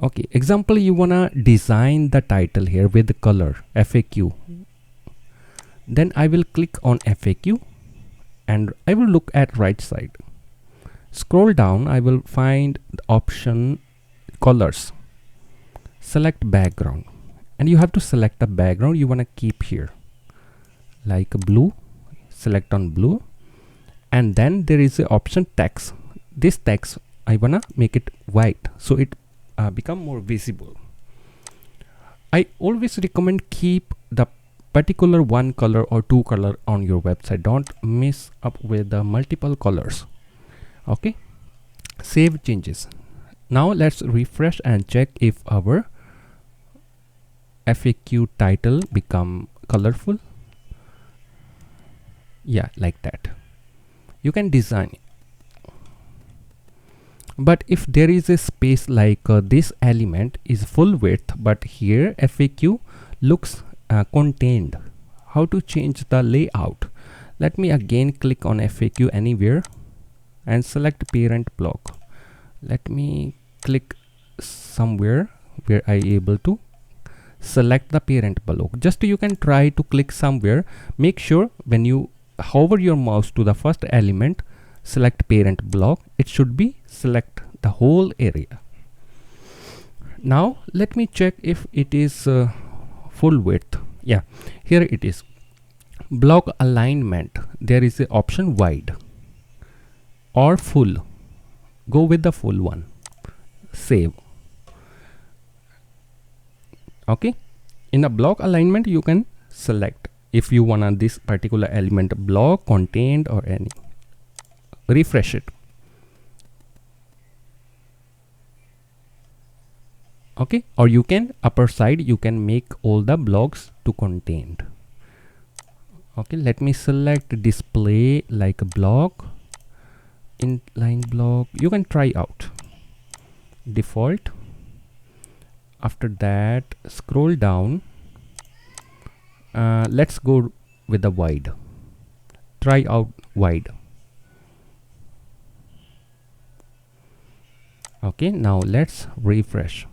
Okay, example, you wanna design the title here with the color FAQ. Then I will click on FAQ and I will look at right side. Scroll down, I will find the option colors. Select background, and you have to select the background you wanna keep here, like blue. Select on blue, and then there is a option text. This text I wanna make it white so it become more visible. I always recommend keep the particular one color or two color on your website. Don't mess up with the multiple colors. Okay, save changes. Now let's refresh and check if our FAQ title become colorful. Yeah, like that. You can design it. But if there is a space like this element is full width, but here FAQ looks contained, how to change the layout? Let me again click on FAQ anywhere and select parent block. Let me click somewhere where I able to select the parent block. Just you can try to click somewhere. Make sure when you hover your mouse to the first element, select parent block, it should be select the whole area. Now let me check if it is full width. Yeah, here it is. Block alignment, there is a option wide or full. Go with the full one. Save. Okay, in a block alignment you can select if you want this particular element block, contained, or any. Refresh it. Okay, or you can upper side you can make all the blocks to contained. Okay, let me select display like a block, inline block. You can try out default. After that scroll down, let's go with the wide. Try out wide. Okay, now let's refresh.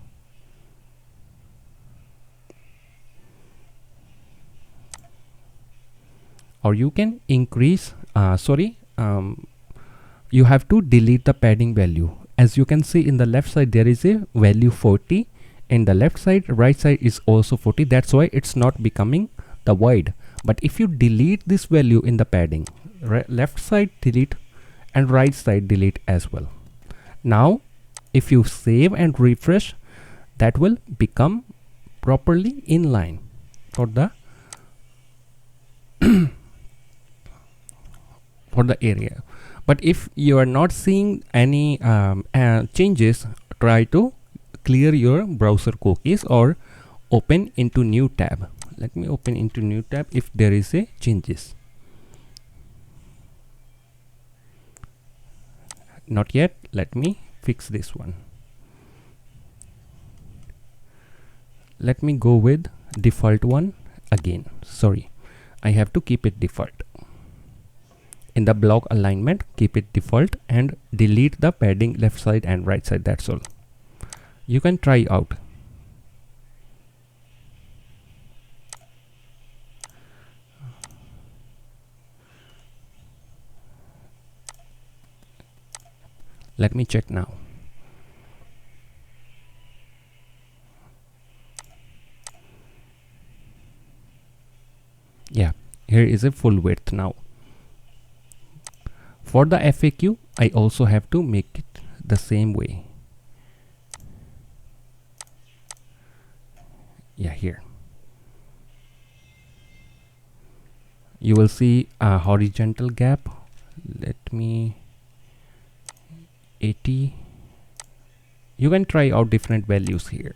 Or you can increase, you have to delete the padding value. As you can see in the left side there is a value 40, in the left side, right side is also 40. That's why it's not becoming the wide. But if you delete this value in the padding, left side delete and right side delete as well. Now if you save and refresh, that will become properly in line for the for the area. But if you are not seeing any changes, try to clear your browser cookies or open into new tab. Let me open into new tab if there is a changes. Not yet. Let me fix this one. Let me go with default one again. Sorry, I have to keep it default. In the block alignment, keep it default and delete the padding left side and right side. That's all. You can try out. Let me check now. Yeah, here is a full width now. For the FAQ, I also have to make it the same way. Yeah, here. You will see a horizontal gap. Let me 80. You can try out different values here.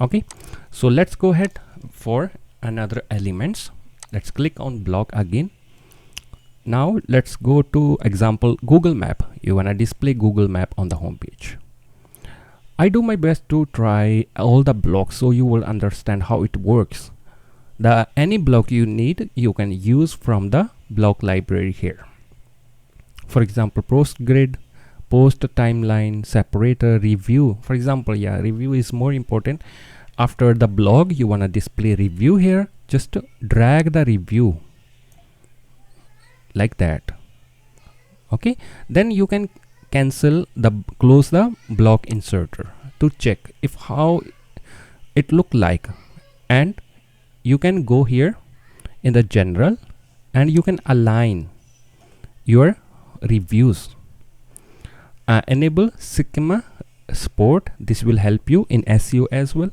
Okay, so let's go ahead for another elements. Let's click on block again. Now let's go to example Google Map. You wanna display Google Map on the home page. I do my best to try all the blocks so you will understand how it works. Any block you need, you can use from the block library here. For example, post grid, post timeline, separator, review. For example, yeah, review is more important. After the blog, you wanna display review here. Just drag the review like that. Okay, then you can close the block inserter to check if how it look like, and you can go here in the general and you can align your reviews. Enable schema support. This will help you in SEO as well.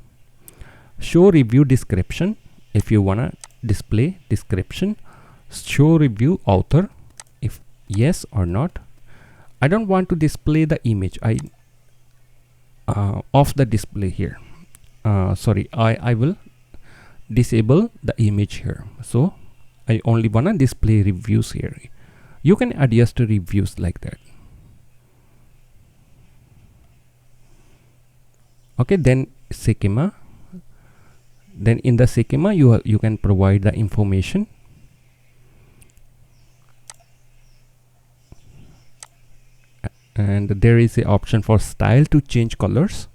Show review description if you wanna display description. Show review author if yes or not. I don't want to display the image. I off the display here. Sorry, I will disable the image here. So I only wanna display reviews here. You can adjust the reviews like that. Okay, then schema. Then in the schema you can provide the information. And there is a option for style to change colors.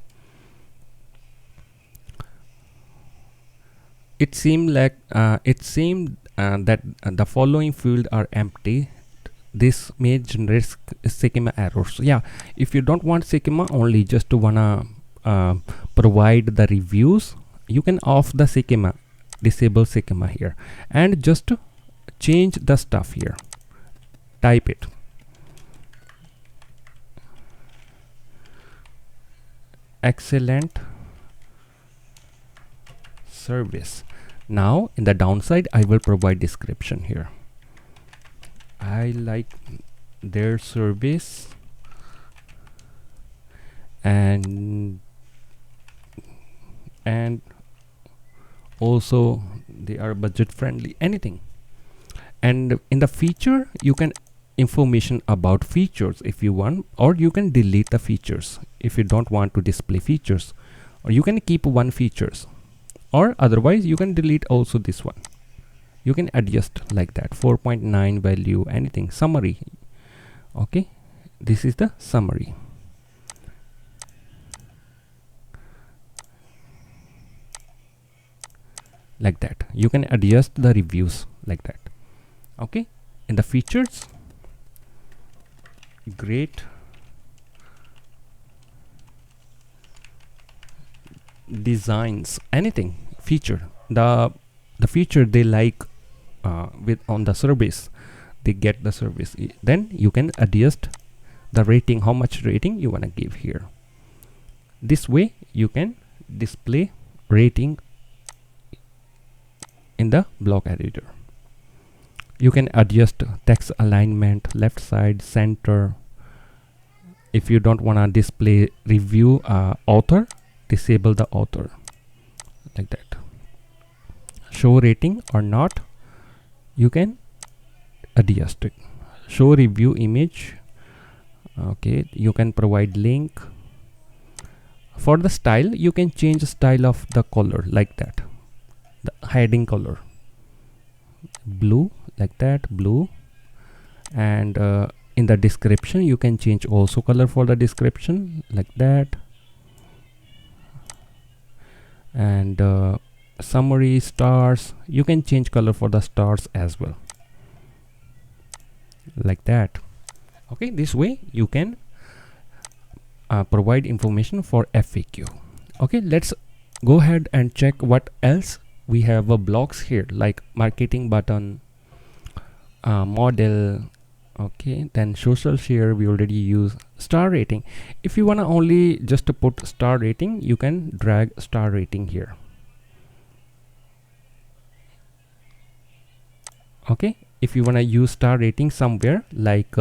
It seemed like that the following fields are empty. This may generate schema errors. Yeah, if you don't want schema, only just to wanna provide the reviews, you can off the schema, disable schema here, and just change the stuff here. Type it. Excellent service. Now in the downside, I will provide description here. I like their service and also they are budget friendly, anything. And in the feature, you can information about features if you want, or you can delete the features if you don't want to display features, or you can keep one features, or otherwise you can delete also this one. You can adjust like that. 4.9 value, anything. Summary. Okay, this is the summary. Like that. You can adjust the reviews like that. Okay, in the features, great designs, anything feature, the feature they like with on the service, they get the service, then you can adjust the rating, how much rating you want to give here. This way you can display rating in the blog editor. You can adjust text alignment, left side, center. If you don't want to display review author, disable the author like that. Show rating or not, you can adjust it. Show review image. Okay, you can provide link. For the style, you can change the style of the color like that. The heading color, blue like that, blue. And in the description, you can change also color for the description like that. And summary, stars, you can change color for the stars as well like that. Okay, this way you can provide information for FAQ. Okay, let's go ahead and check what else we have. Blogs here like marketing button, model. Okay, then social share, we already use. Star rating, if you want to only just to put star rating, you can drag star rating here. Okay, if you want to use star rating somewhere like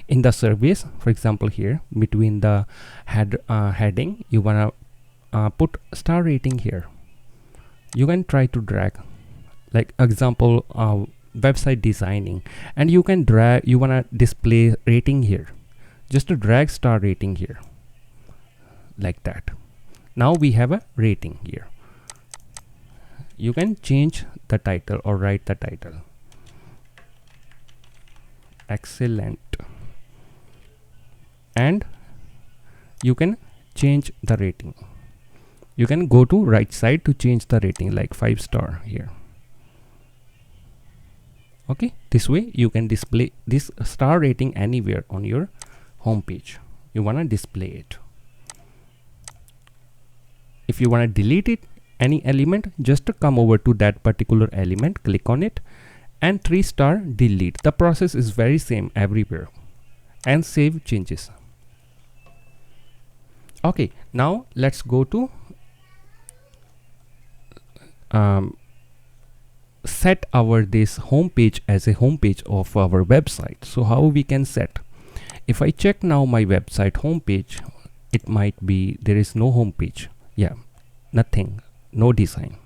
in the service, for example here between the heading, you want to put star rating here. You can try to drag, like example website designing, and you can drag, you want to display rating here, just to drag star rating here like that. Now we have a rating here. You can change the title or write the title excellent, and you can change the rating. You can go to right side to change the rating like 5 star here. Okay, this way you can display this star rating anywhere on your home page. You want to display it. If you want to delete it, any element, just to come over to that particular element, click on it, and 3 star delete. The process is very same everywhere, and save changes. Okay, now let's go to set our this home page as a home page of our website. So how we can set? If I check now my website home page, it might be there is no home page. Yeah, nothing, no design.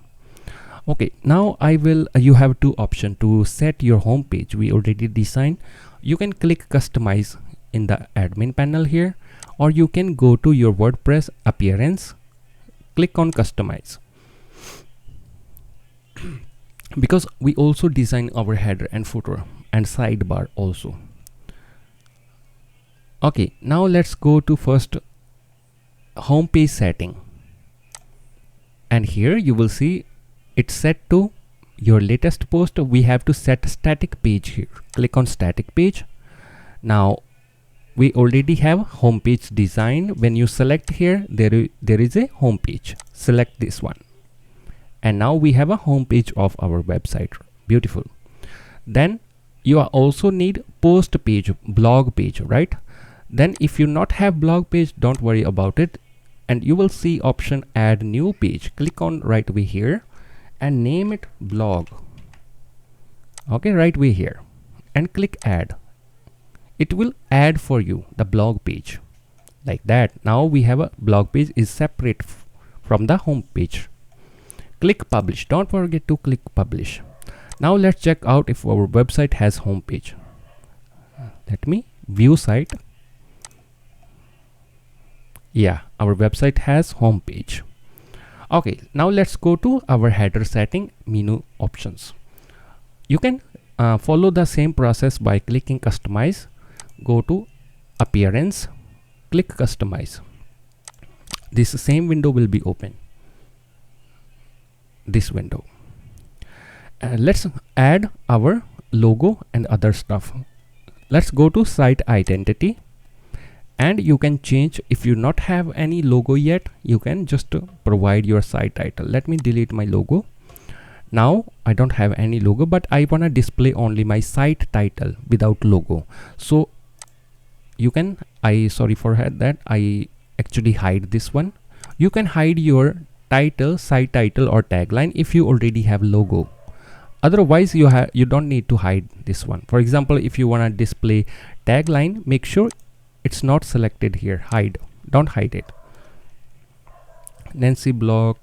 Okay, now I will you have 2 options to set your home page. We already designed. You can click customize in the admin panel here, or you can go to your WordPress appearance, click on customize. Because we also design our header and footer and sidebar also. Okay, now let's go to first home page setting, and here you will see it's set to your latest post. We have to set static page here. Click on static page. Now we already have home page design. When you select here, there is a home page. Select this one, and now we have a home page of our website. Beautiful. Then you also need post page, blog page, right? Then if you not have blog page, don't worry about it, and you will see option add new page. Click on right way here and name it blog. Okay, right way here, and click add. It will add for you the blog page like that. Now we have a blog page is separate from the home page. Click publish. Don't forget to click publish. Now let's check out if our website has home page. Let me view site. Yeah, our website has home page. Okay, now let's go to our header setting menu options. You can follow the same process by clicking customize. Go to appearance, click customize. This same window will be open. This window. Let's add our logo and other stuff. Let's go to site identity, and you can change. If you not have any logo yet, you can just provide your site title. Let me delete my logo. Now I don't have any logo, but I want to display only my site title without logo. So you can, sorry for that, I actually hide this one. You can hide your title, site title or tagline if you already have logo. Otherwise you don't need to hide this one. For example, if you want to display tagline, make sure it's not selected here. Hide, don't hide it. Nancy blog,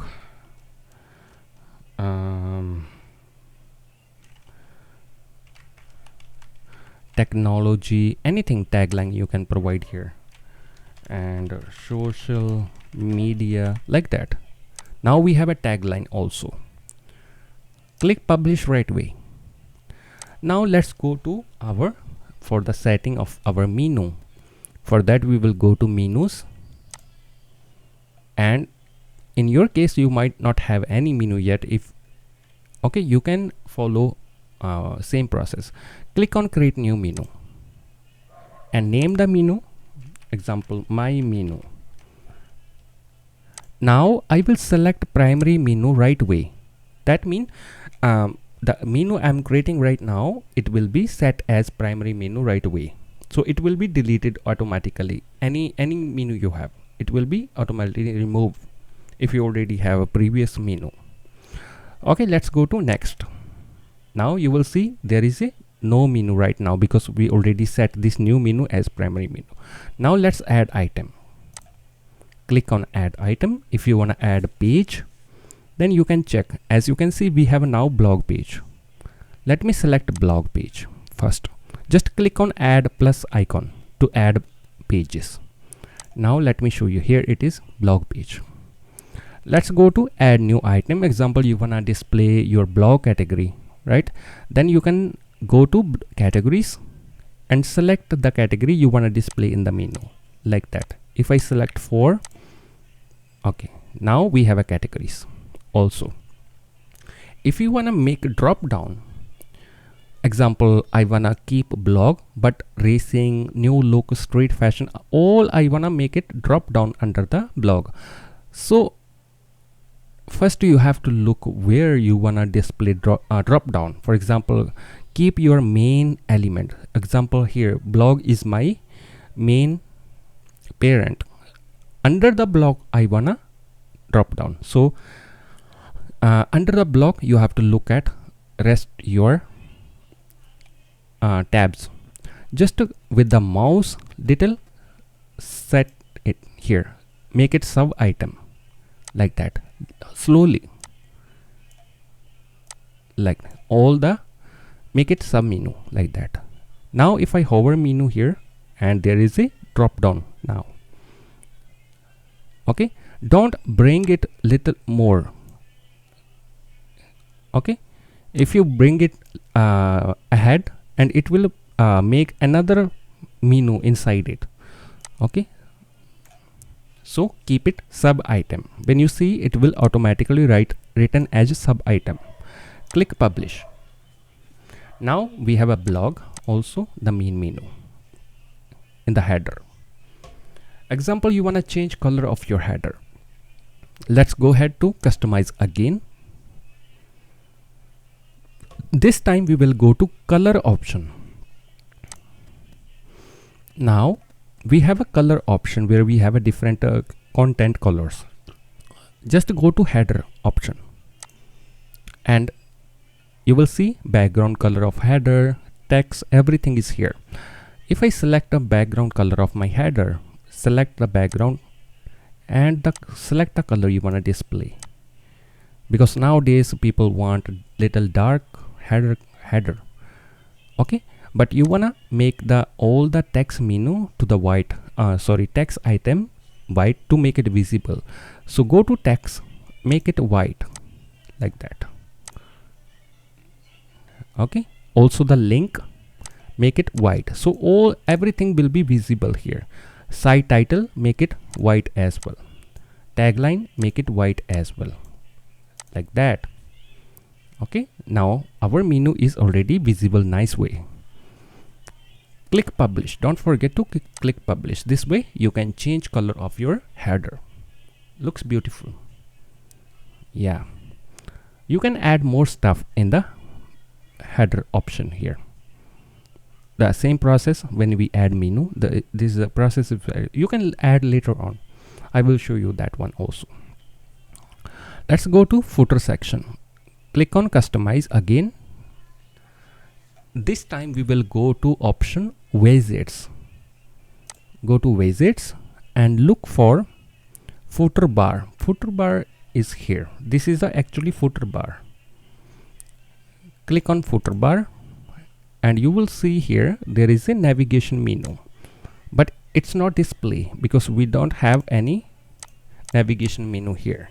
technology, anything tagline you can provide here, and social media, like that. Now we have a tagline also. Click publish right away. Now let's go to for the setting of our menu. For that we will go to menus, and in your case you might not have any menu yet. If okay, you can follow same process. Click on create new menu and name the menu, example my menu. Now I will select primary menu right away. That means the menu I'm creating right now, it will be set as primary menu right away. So it will be deleted automatically. Any menu you have, it will be automatically removed if you already have a previous menu. Okay, let's go to next. Now you will see there is a no menu right now because we already set this new menu as primary menu. Now let's add item. Click on add item. If you want to add a page, then you can check. As you can see, we have now blog page. Let me select blog page first. Just click on add plus icon to add pages. Now let me show you. Here it is, blog page. Let's go to add new item. Example, you wanna display your blog category, right? Then you can go to categories and select the category you wanna display in the menu, like that. If I select 4, okay, now we have a categories. Also, if you wanna make a drop down, example, I wanna keep blog but racing, new look, street fashion, all I wanna make it drop down under the blog. So first you have to look where you wanna display drop down. For example, keep your main element. Example, here blog is my main parent. Under the blog I wanna drop down. So under the blog you have to look at rest your tabs. Just with the mouse little set it here, make it sub item, like that, slowly, like all the, make it sub menu, like that. Now if I hover menu here, and there is a drop down now. Okay, don't bring it little more. Okay, if you bring it ahead, and it will make another menu inside it. Okay, so keep it sub item. When you see, it will automatically written as sub item. Click publish. Now we have a blog, also the main menu in the header. Example, you want to change color of your header. Let's go ahead to customize again. This time we will go to color option. Now we have a color option where we have a different content colors. Just go to header option and you will see background color of header, text, everything is here. If I select a background color of my header, select the background and select the color you want to display, because nowadays people want little dark header. Okay, but you wanna make all the text menu to the white, text item white to make it visible. So go to text, make it white, like that. Okay, also the link, make it white, so everything will be visible here. Site title, make it white as well. Tagline, make it white as well, like that. Okay, now our menu is already visible nice way. Click publish. Don't forget to click publish. This way you can change color of your header. Looks beautiful. Yeah, you can add more stuff in the header option here. the same process when we add menu. This is a process you can add later on. I will show you that one also. Let's go to footer section. Click on customize again. This time we will go to option widgets. Go to widgets and look for footer bar. Footer bar is here. This is actually footer bar. Click on footer bar and you will see here there is a navigation menu, but it's not display because we don't have any navigation menu here.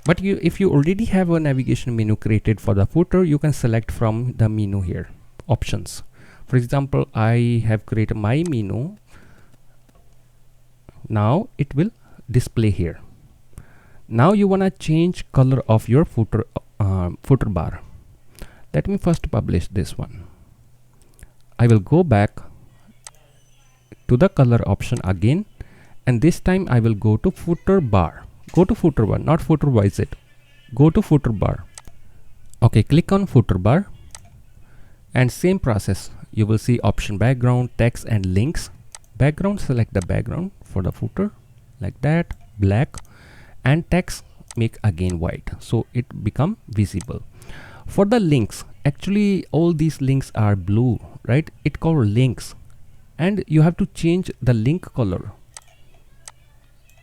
But if you already have a navigation menu created for the footer, you can select from the menu here options. For example, I have created my menu. Now it will display here. Now you wanna change color of your footer bar. Let me first publish this one. I will go back to the color option again, and this time I will go to footer bar. Go to footer bar, not footer widget. Go to footer bar. Okay, click on footer bar and same process. You will see option background, text and links. Background, select the background for the footer like that, black, and text make again white so it become visible. For the links, actually all these links are blue, right? It called links, and you have to change the link color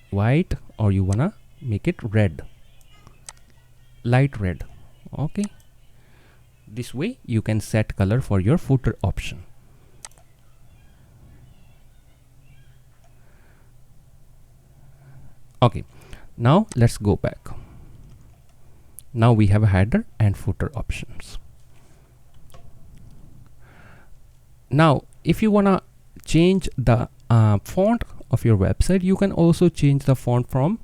white, or you wanna make it red, light red. Okay, this way you can set color for your footer option. Okay, now let's go back. Now we have a header and footer options. Now if you wanna change the font of your website, you can also change the font from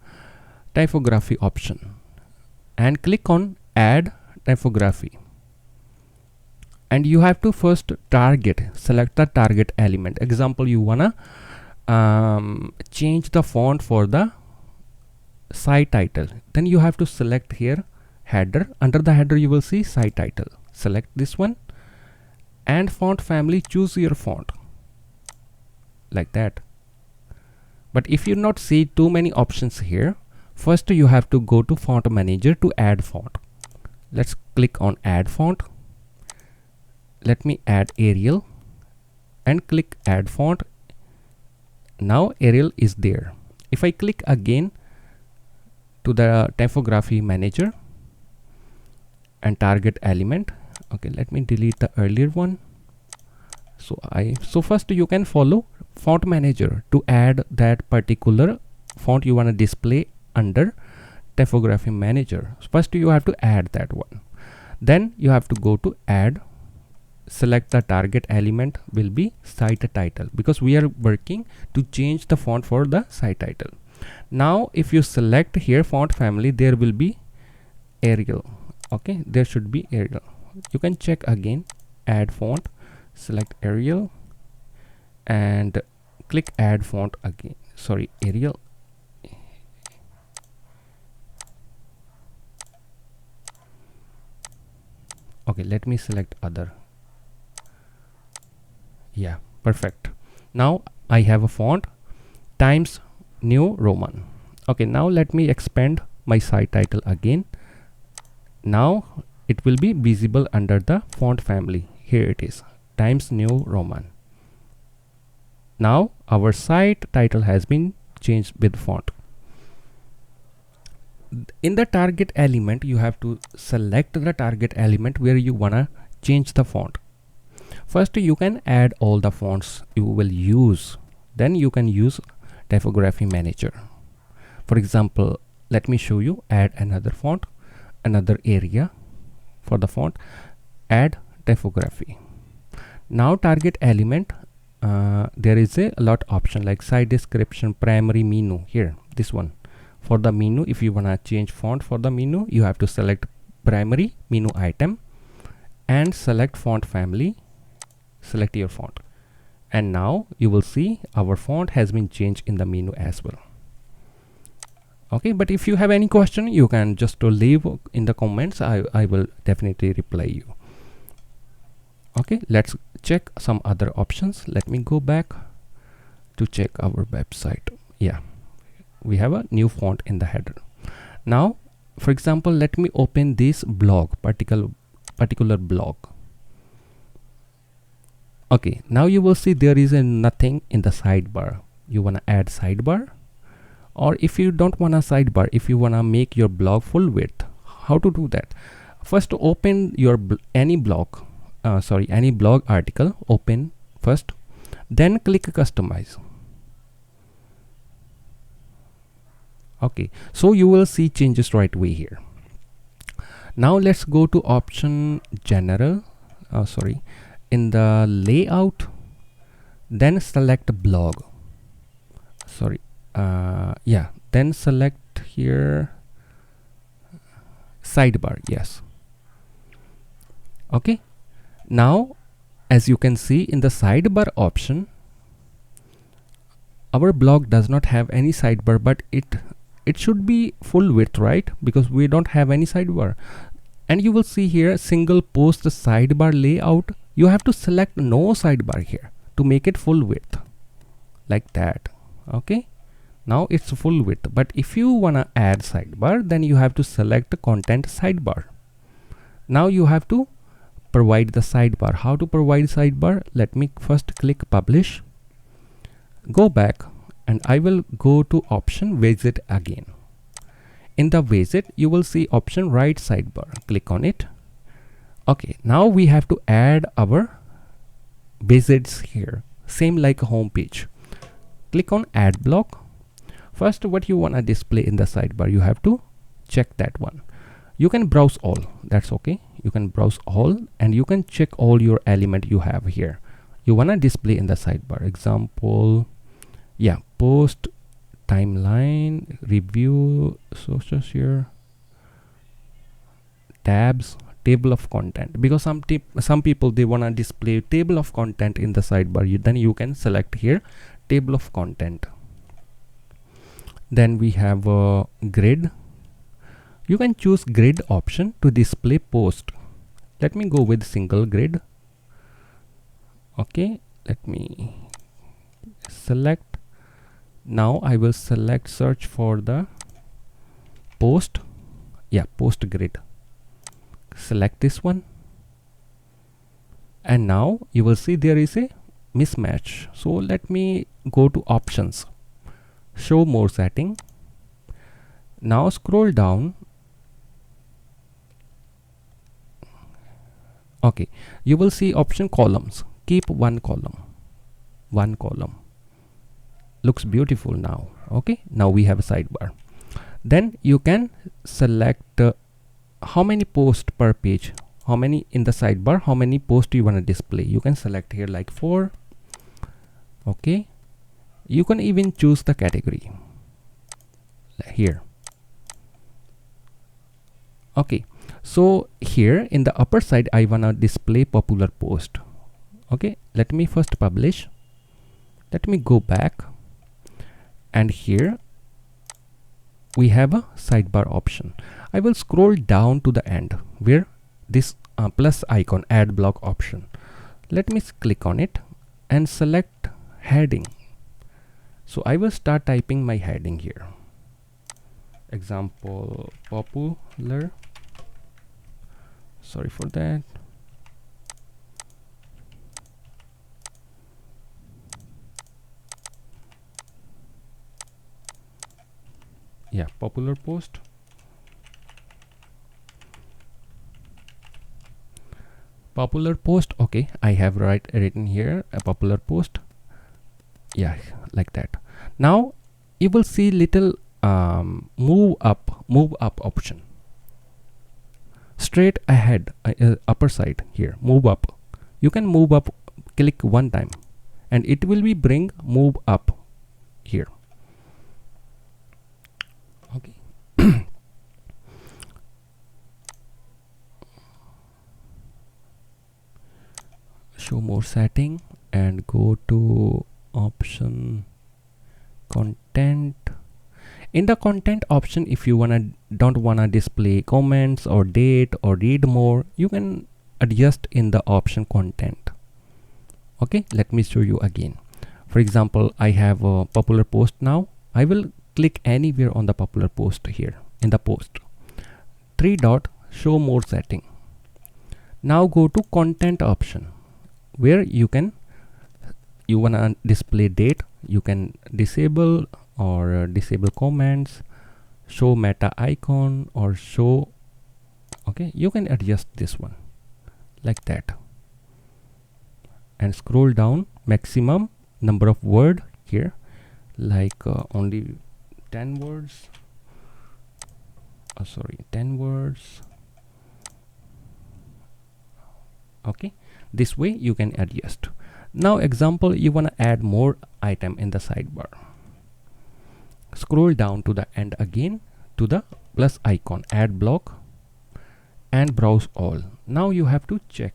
typography option and click on add typography, and you have to first select the target element. Example, you wanna change the font for the site title, then you have to select here header. Under the header you will see site title, select this one, and font family, choose your font like that. But if you not see too many options here, first you have to go to font manager to add font. Let's click on add font. Let me add Arial and click add font. Now Arial is there. If I click again to the typography manager and target element, okay, let me delete the earlier one. So first you can follow font manager to add that particular font you want to display under typography manager. First you have to add that one, then you have to go to add, select the target element will be site title because we are working to change the font for the site title. Now if you select here font family, there will be Arial. Okay, there should be Arial. You can check again, add font, select Arial and click add font again. Sorry, Arial. Okay, let me select other. Yeah, perfect. Now I have a font Times New Roman. Okay, now let me expand my site title again. Now it will be visible under the font family. Here it is, Times New Roman. Now our site title has been changed with font. In the target element, you have to select the target element where you wanna change the font. First you can add all the fonts you will use, then you can use typography manager. For example, let me show you, add another font, another area for the font, add typography. Now target element, there is a lot option like site description, primary menu. Here, this one for the menu. If you wanna change font for the menu, you have to select primary menu item and select font family, select your font, and now you will see our font has been changed in the menu as well. Okay, but if you have any question, you can just leave in the comments. I will definitely reply you. Okay, let's check some other options. Let me go back to check our website. Yeah, we have a new font in the header. Now for example, let me open this blog, particular blog. Okay, now you will see there is nothing in the sidebar. You want to add sidebar, or if you don't want a sidebar, if you want to make your blog full width, how to do that? First open your any blog article, open first, then click customize. Okay, so you will see changes right away here. Now let's go to option general, in the layout, then select blog. Then select here sidebar. Yes. Okay, now as you can see in the sidebar option, our blog does not have any sidebar, but it should be full width, right? Because we don't have any sidebar. And you will see here single post sidebar layout. You have to select no sidebar here to make it full width, like that. Okay, now it's full width, but if you wanna add sidebar, then you have to select the content sidebar. Now you have to provide the sidebar. How to provide sidebar? Let me first click publish, go back, and I will go to option widget again. In the widget you will see option right sidebar, click on it. Okay, now we have to add our widgets here, same like a home page. Click on add block. First, what you want to display in the sidebar, you have to check that one. You can browse all, that's okay. You can browse all and you can check all your element you have here. You want to display in the sidebar. Example, yeah, post, timeline, review, social share, tabs, table of content. Because some people, they want to display table of content in the sidebar. Then you can select here table of content. Then we have a grid. You can choose grid option to display post. Let me go with single grid. Okay, let me select. Now I will select search for the post. Yeah, post grid. Select this one. And now you will see there is a mismatch. So let me go to options, show more setting. Now scroll down. Okay, you will see option columns. Keep one column. Looks beautiful now. Okay, now we have a sidebar. Then you can select how many posts per page, how many in the sidebar, how many posts you want to display. You can select here like 4. Okay, you can even choose the category here. Okay, so here in the upper side I wanna display popular post. Okay, let me first publish. Let me go back, and here we have a sidebar option. I will scroll down to the end where this plus icon, add block option. Let me click on it and select heading. So I will start typing my heading here. Example, popular. Sorry for that. Yeah, popular post. Popular post. Okay, I have written here a popular post. Yeah, like that. Now you will see little move up option. Straight ahead, upper side here, move up. You can move up, click one time and it will be bring move up here. Okay. Show more setting and go to option content. In the content option, if you don't wanna display comments or date or read more, you can adjust in the option content. Okay, let me show you again. For example, I have a popular post now. I will click anywhere on the popular post here in the post. 3 dot, show more setting. Now go to content option, where you wanna display date. You can disable or disable comments, show meta icon, or show. Okay, you can adjust this one like that, and scroll down. Maximum number of word here, like only 10 words. Sorry, 10 words. Okay, this way you can adjust. Now example, you want to add more item in the sidebar. Scroll down to the end again, to the plus icon, add block, and browse all. Now you have to check.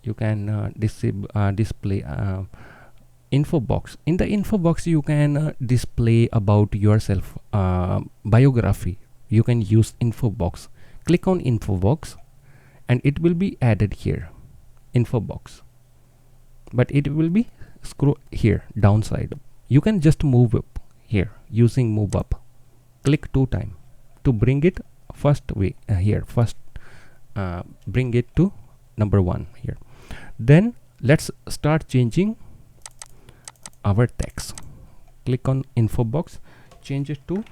You can display info box. In the info box you can display about yourself, biography. You can use info box. Click on info box and it will be added here, info box, but it will be scroll here downside. You can just move up here using move up. Click 2 times to bring it first way here, first bring it to number 1 here. Then let's start changing our text. Click on info box, change it to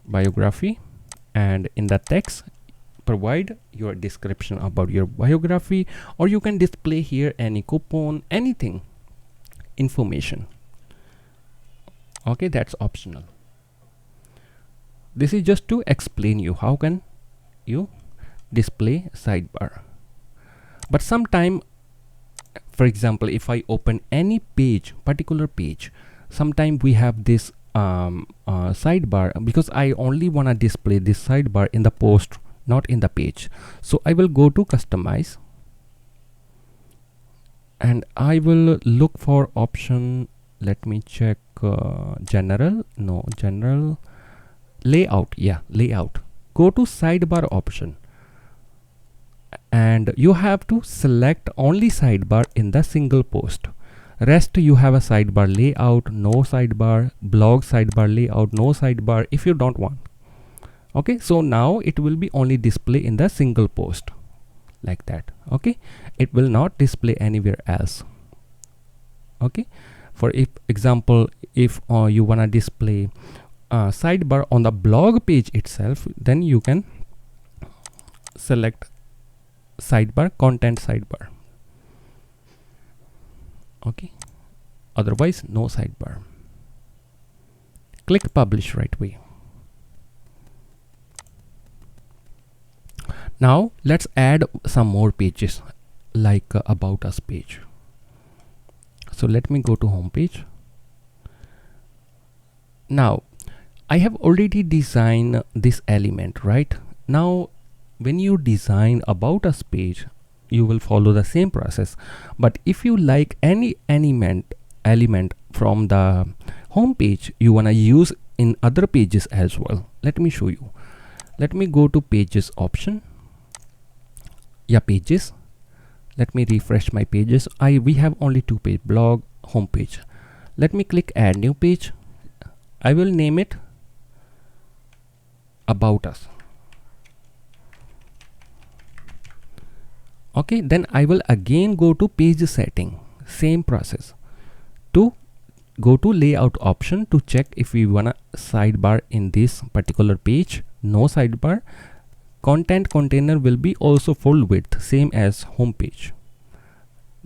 biography, and in the text provide your description about your biography, or you can display here any coupon, anything, information. Okay, that's optional. This is just to explain you how can you display sidebar. But sometime, for example, if I open any page, particular page, sometime we have this sidebar, because I only want to display this sidebar in the post, not in the page. So I will go to customize and I will look for option. Let me check general layout. Yeah, layout. Go to sidebar option and you have to select only sidebar in the single post. Rest you have a sidebar layout, no sidebar, blog sidebar layout, no sidebar if you don't want. Okay, so now it will be only display in the single post like that. Okay, it will not display anywhere else. Okay, for example, if you wanna display sidebar on the blog page itself, then you can select sidebar, content sidebar. Okay, otherwise no sidebar. Click publish right away. Now let's add some more pages, like about us page. So let me go to home page. Now I have already designed this element, right? Now when you design about us page, you will follow the same process. But if you like any element from the home page, you want to use in other pages as well. Let me show you. Let me go to pages option. Yeah, pages. Let me refresh my pages. We have only 2 page, blog, home page. Let me click add new page. I will name it about us. Okay, then I will again go to page setting, same process, to go to layout option to check if we want a sidebar in this particular page. No sidebar. Content container will be also full width, same as home page.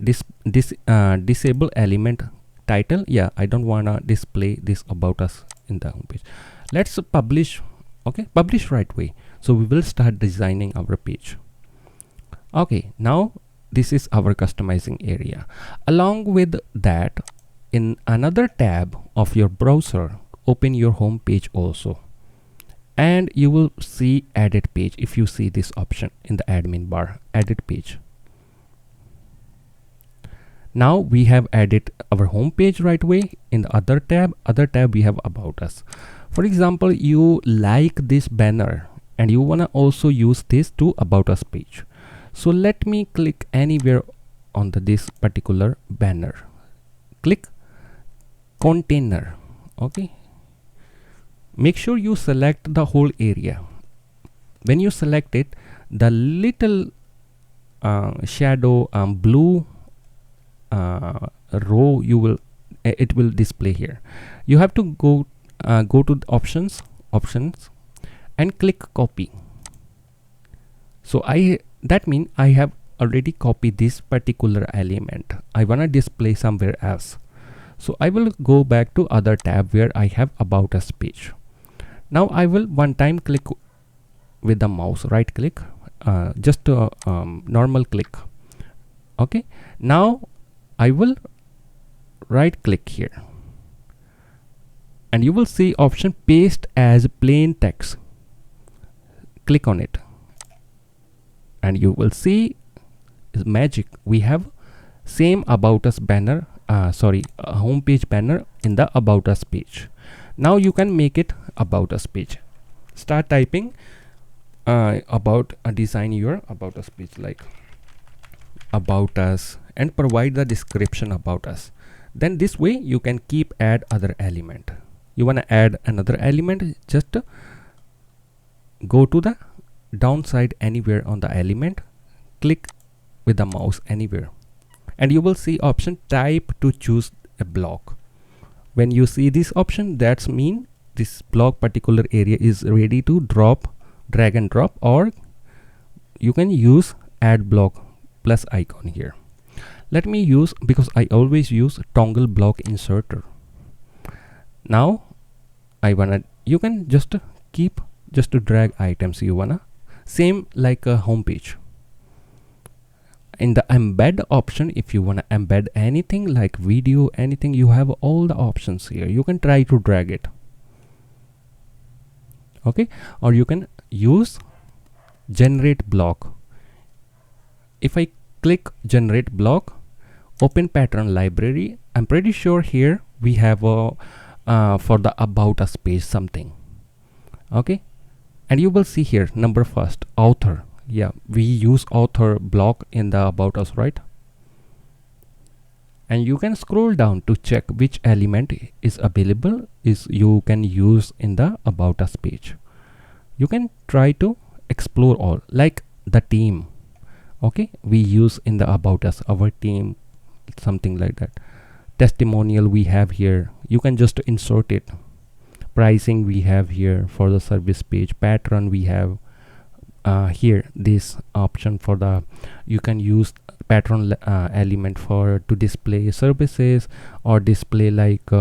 Disable element title. Yeah, I don't wanna display this about us in the home page. Let's publish. Okay, publish right away. So we will start designing our page. Okay, now this is our customizing area. Along with that, in another tab of your browser, open your home page also, and you will see edit page. If you see this option in the admin bar, edit page. Now we have added our home page right away. In the other tab we have about us. For example, you like this banner and you wanna also use this to about us page. So let me click anywhere on this particular banner. Click container. Okay, make sure you select the whole area. When you select it, the little shadow blue row it will display here. You have to go to the options and click copy. So that means I have already copied this particular element. I wanna display somewhere else. So I will go back to other tab where I have about us page. Now I will one time click with the mouse, right click, just normal click. Okay, now I will right click here and you will see option paste as plain text. Click on it and you will see magic. We have same about us banner, homepage banner in the about us page. Now you can make it about us page. Start typing about design your about us page like about us and provide the description about us. Then this way you can keep add other element. You want to add another element, just go to the downside anywhere on the element, click with the mouse anywhere and you will see option type to choose a block. When you see this option, that's mean this block particular area is ready to drag and drop, or you can use add block plus icon here. Let me use, because I always use toggle block inserter. Now you can just keep just to drag items you wanna, same like a home page. In the embed option, if you want to embed anything like video, anything, you have all the options here. You can try to drag it. Okay, or you can use generate block. If I click generate block, open pattern library, I'm pretty sure here we have a for the about us page something. Okay, and you will see here number first author. Yeah, we use author block in the about us, right? And you can scroll down to check which element is available you can use in the about us page. You can try to explore all, like the team. Okay, we use in the about us, our team, something like that. Testimonial we have here, you can just insert it. Pricing we have here for the service page. Pattern we have here, this option for the, you can use pattern element for to display services or display like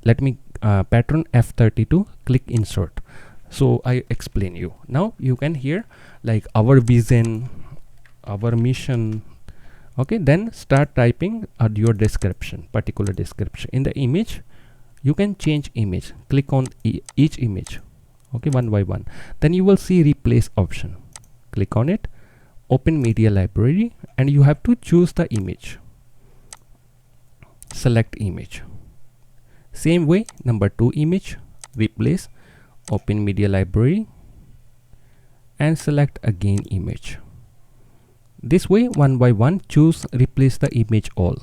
let me pattern F32, click insert. So I explain you. Now you can hear like our vision, our mission. Okay, then start typing your description, particular description. In the image you can change image, click on each image. Okay, one by one. Then you will see replace option, click on it, open media library, and you have to choose the image, select image. Same way, number 2 image, replace, open media library and select again image. This way one by one choose replace the image all,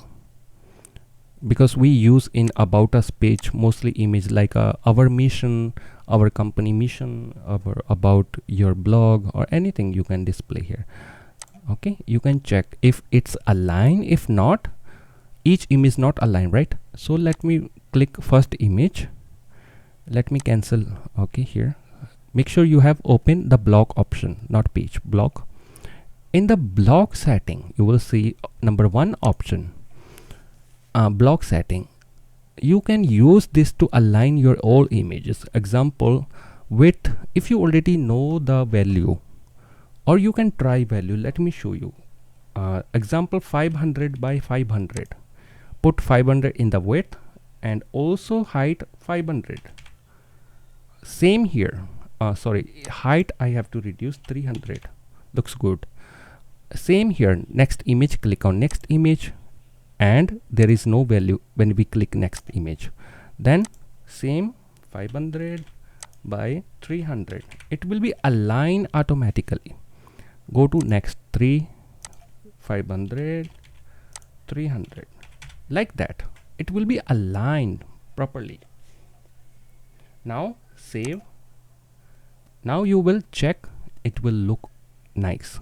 because we use in about us page mostly image like our mission, our company mission, about your blog or anything you can display here. Okay, you can check if it's aligned. If not, each image not aligned, right? So let me click first image, let me cancel. Okay, here make sure you have opened the block option, not page, block. In the block setting you will see number 1 option, block setting. You can use this to align your all images. Example, width, if you already know the value, or you can try value. Let me show you. Example 500 by 500, put 500 in the width and also height 500. Same here, sorry, height I have to reduce 300, looks good. Same here, next image, click on next image, and there is no value when we click next image. Then same 500 by 300, it will be aligned automatically. Go to next 500 300, like that it will be aligned properly. Now save. Now you will check, it will look nice.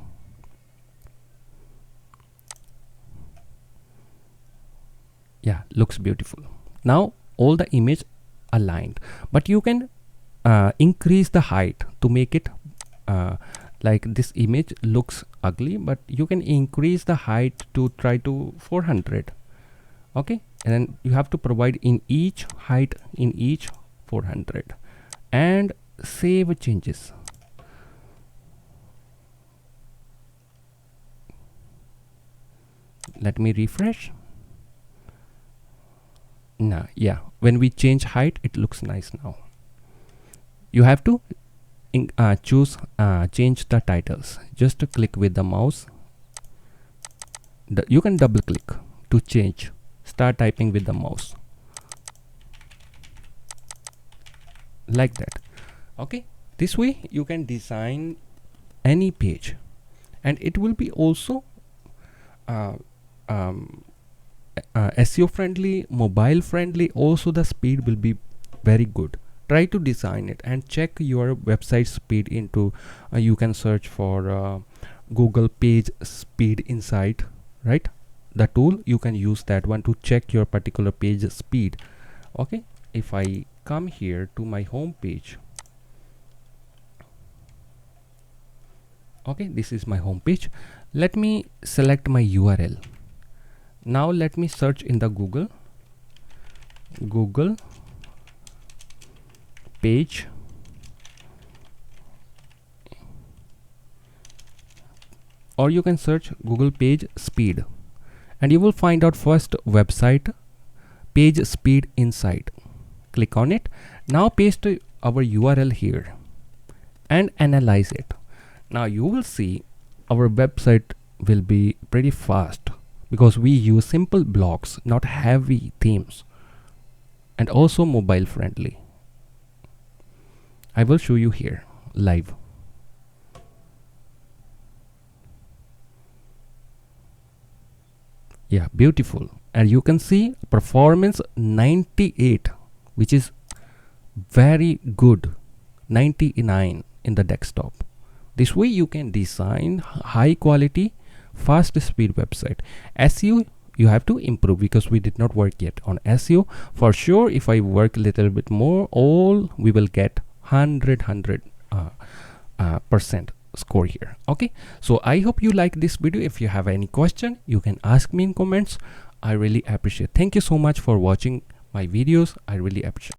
Yeah, looks beautiful. Now all the image aligned, but you can increase the height to make it like this image looks ugly, but you can increase the height to try to 400. Okay, and then you have to provide in each height in each 400 and save changes. Let me refresh. Now yeah, when we change height it looks nice. Now you have to choose change the titles. Just to click with the mouse, you can double click to change. Start typing with the mouse like that. Okay, this way you can design any page, and it will be also SEO friendly, mobile friendly. Also the speed will be very good. Try to design it and check your website speed into you can search for Google Page Speed Insight, right? The tool, you can use that one to check your particular page speed. Okay, if I come here to my home page, okay, this is my home page. Let me select my URL. Now let me search in the Google page or you can search Google Page Speed, and you will find out first website Page Speed Insight. Click on it. Now paste our URL here and analyze it. Now you will see our website will be pretty fast because we use simple blocks, not heavy themes, and also mobile friendly. I will show you here live. Yeah, beautiful. And you can see performance 98, which is very good. 99 in the desktop. This way you can design high quality, fast speed website. SEO you have to improve because we did not work yet on SEO. For sure, if I work a little bit more, we will get 100% score here. Okay, so I hope you like this video. If you have any question, you can ask me in comments. I really appreciate. Thank you so much for watching my videos. I really appreciate.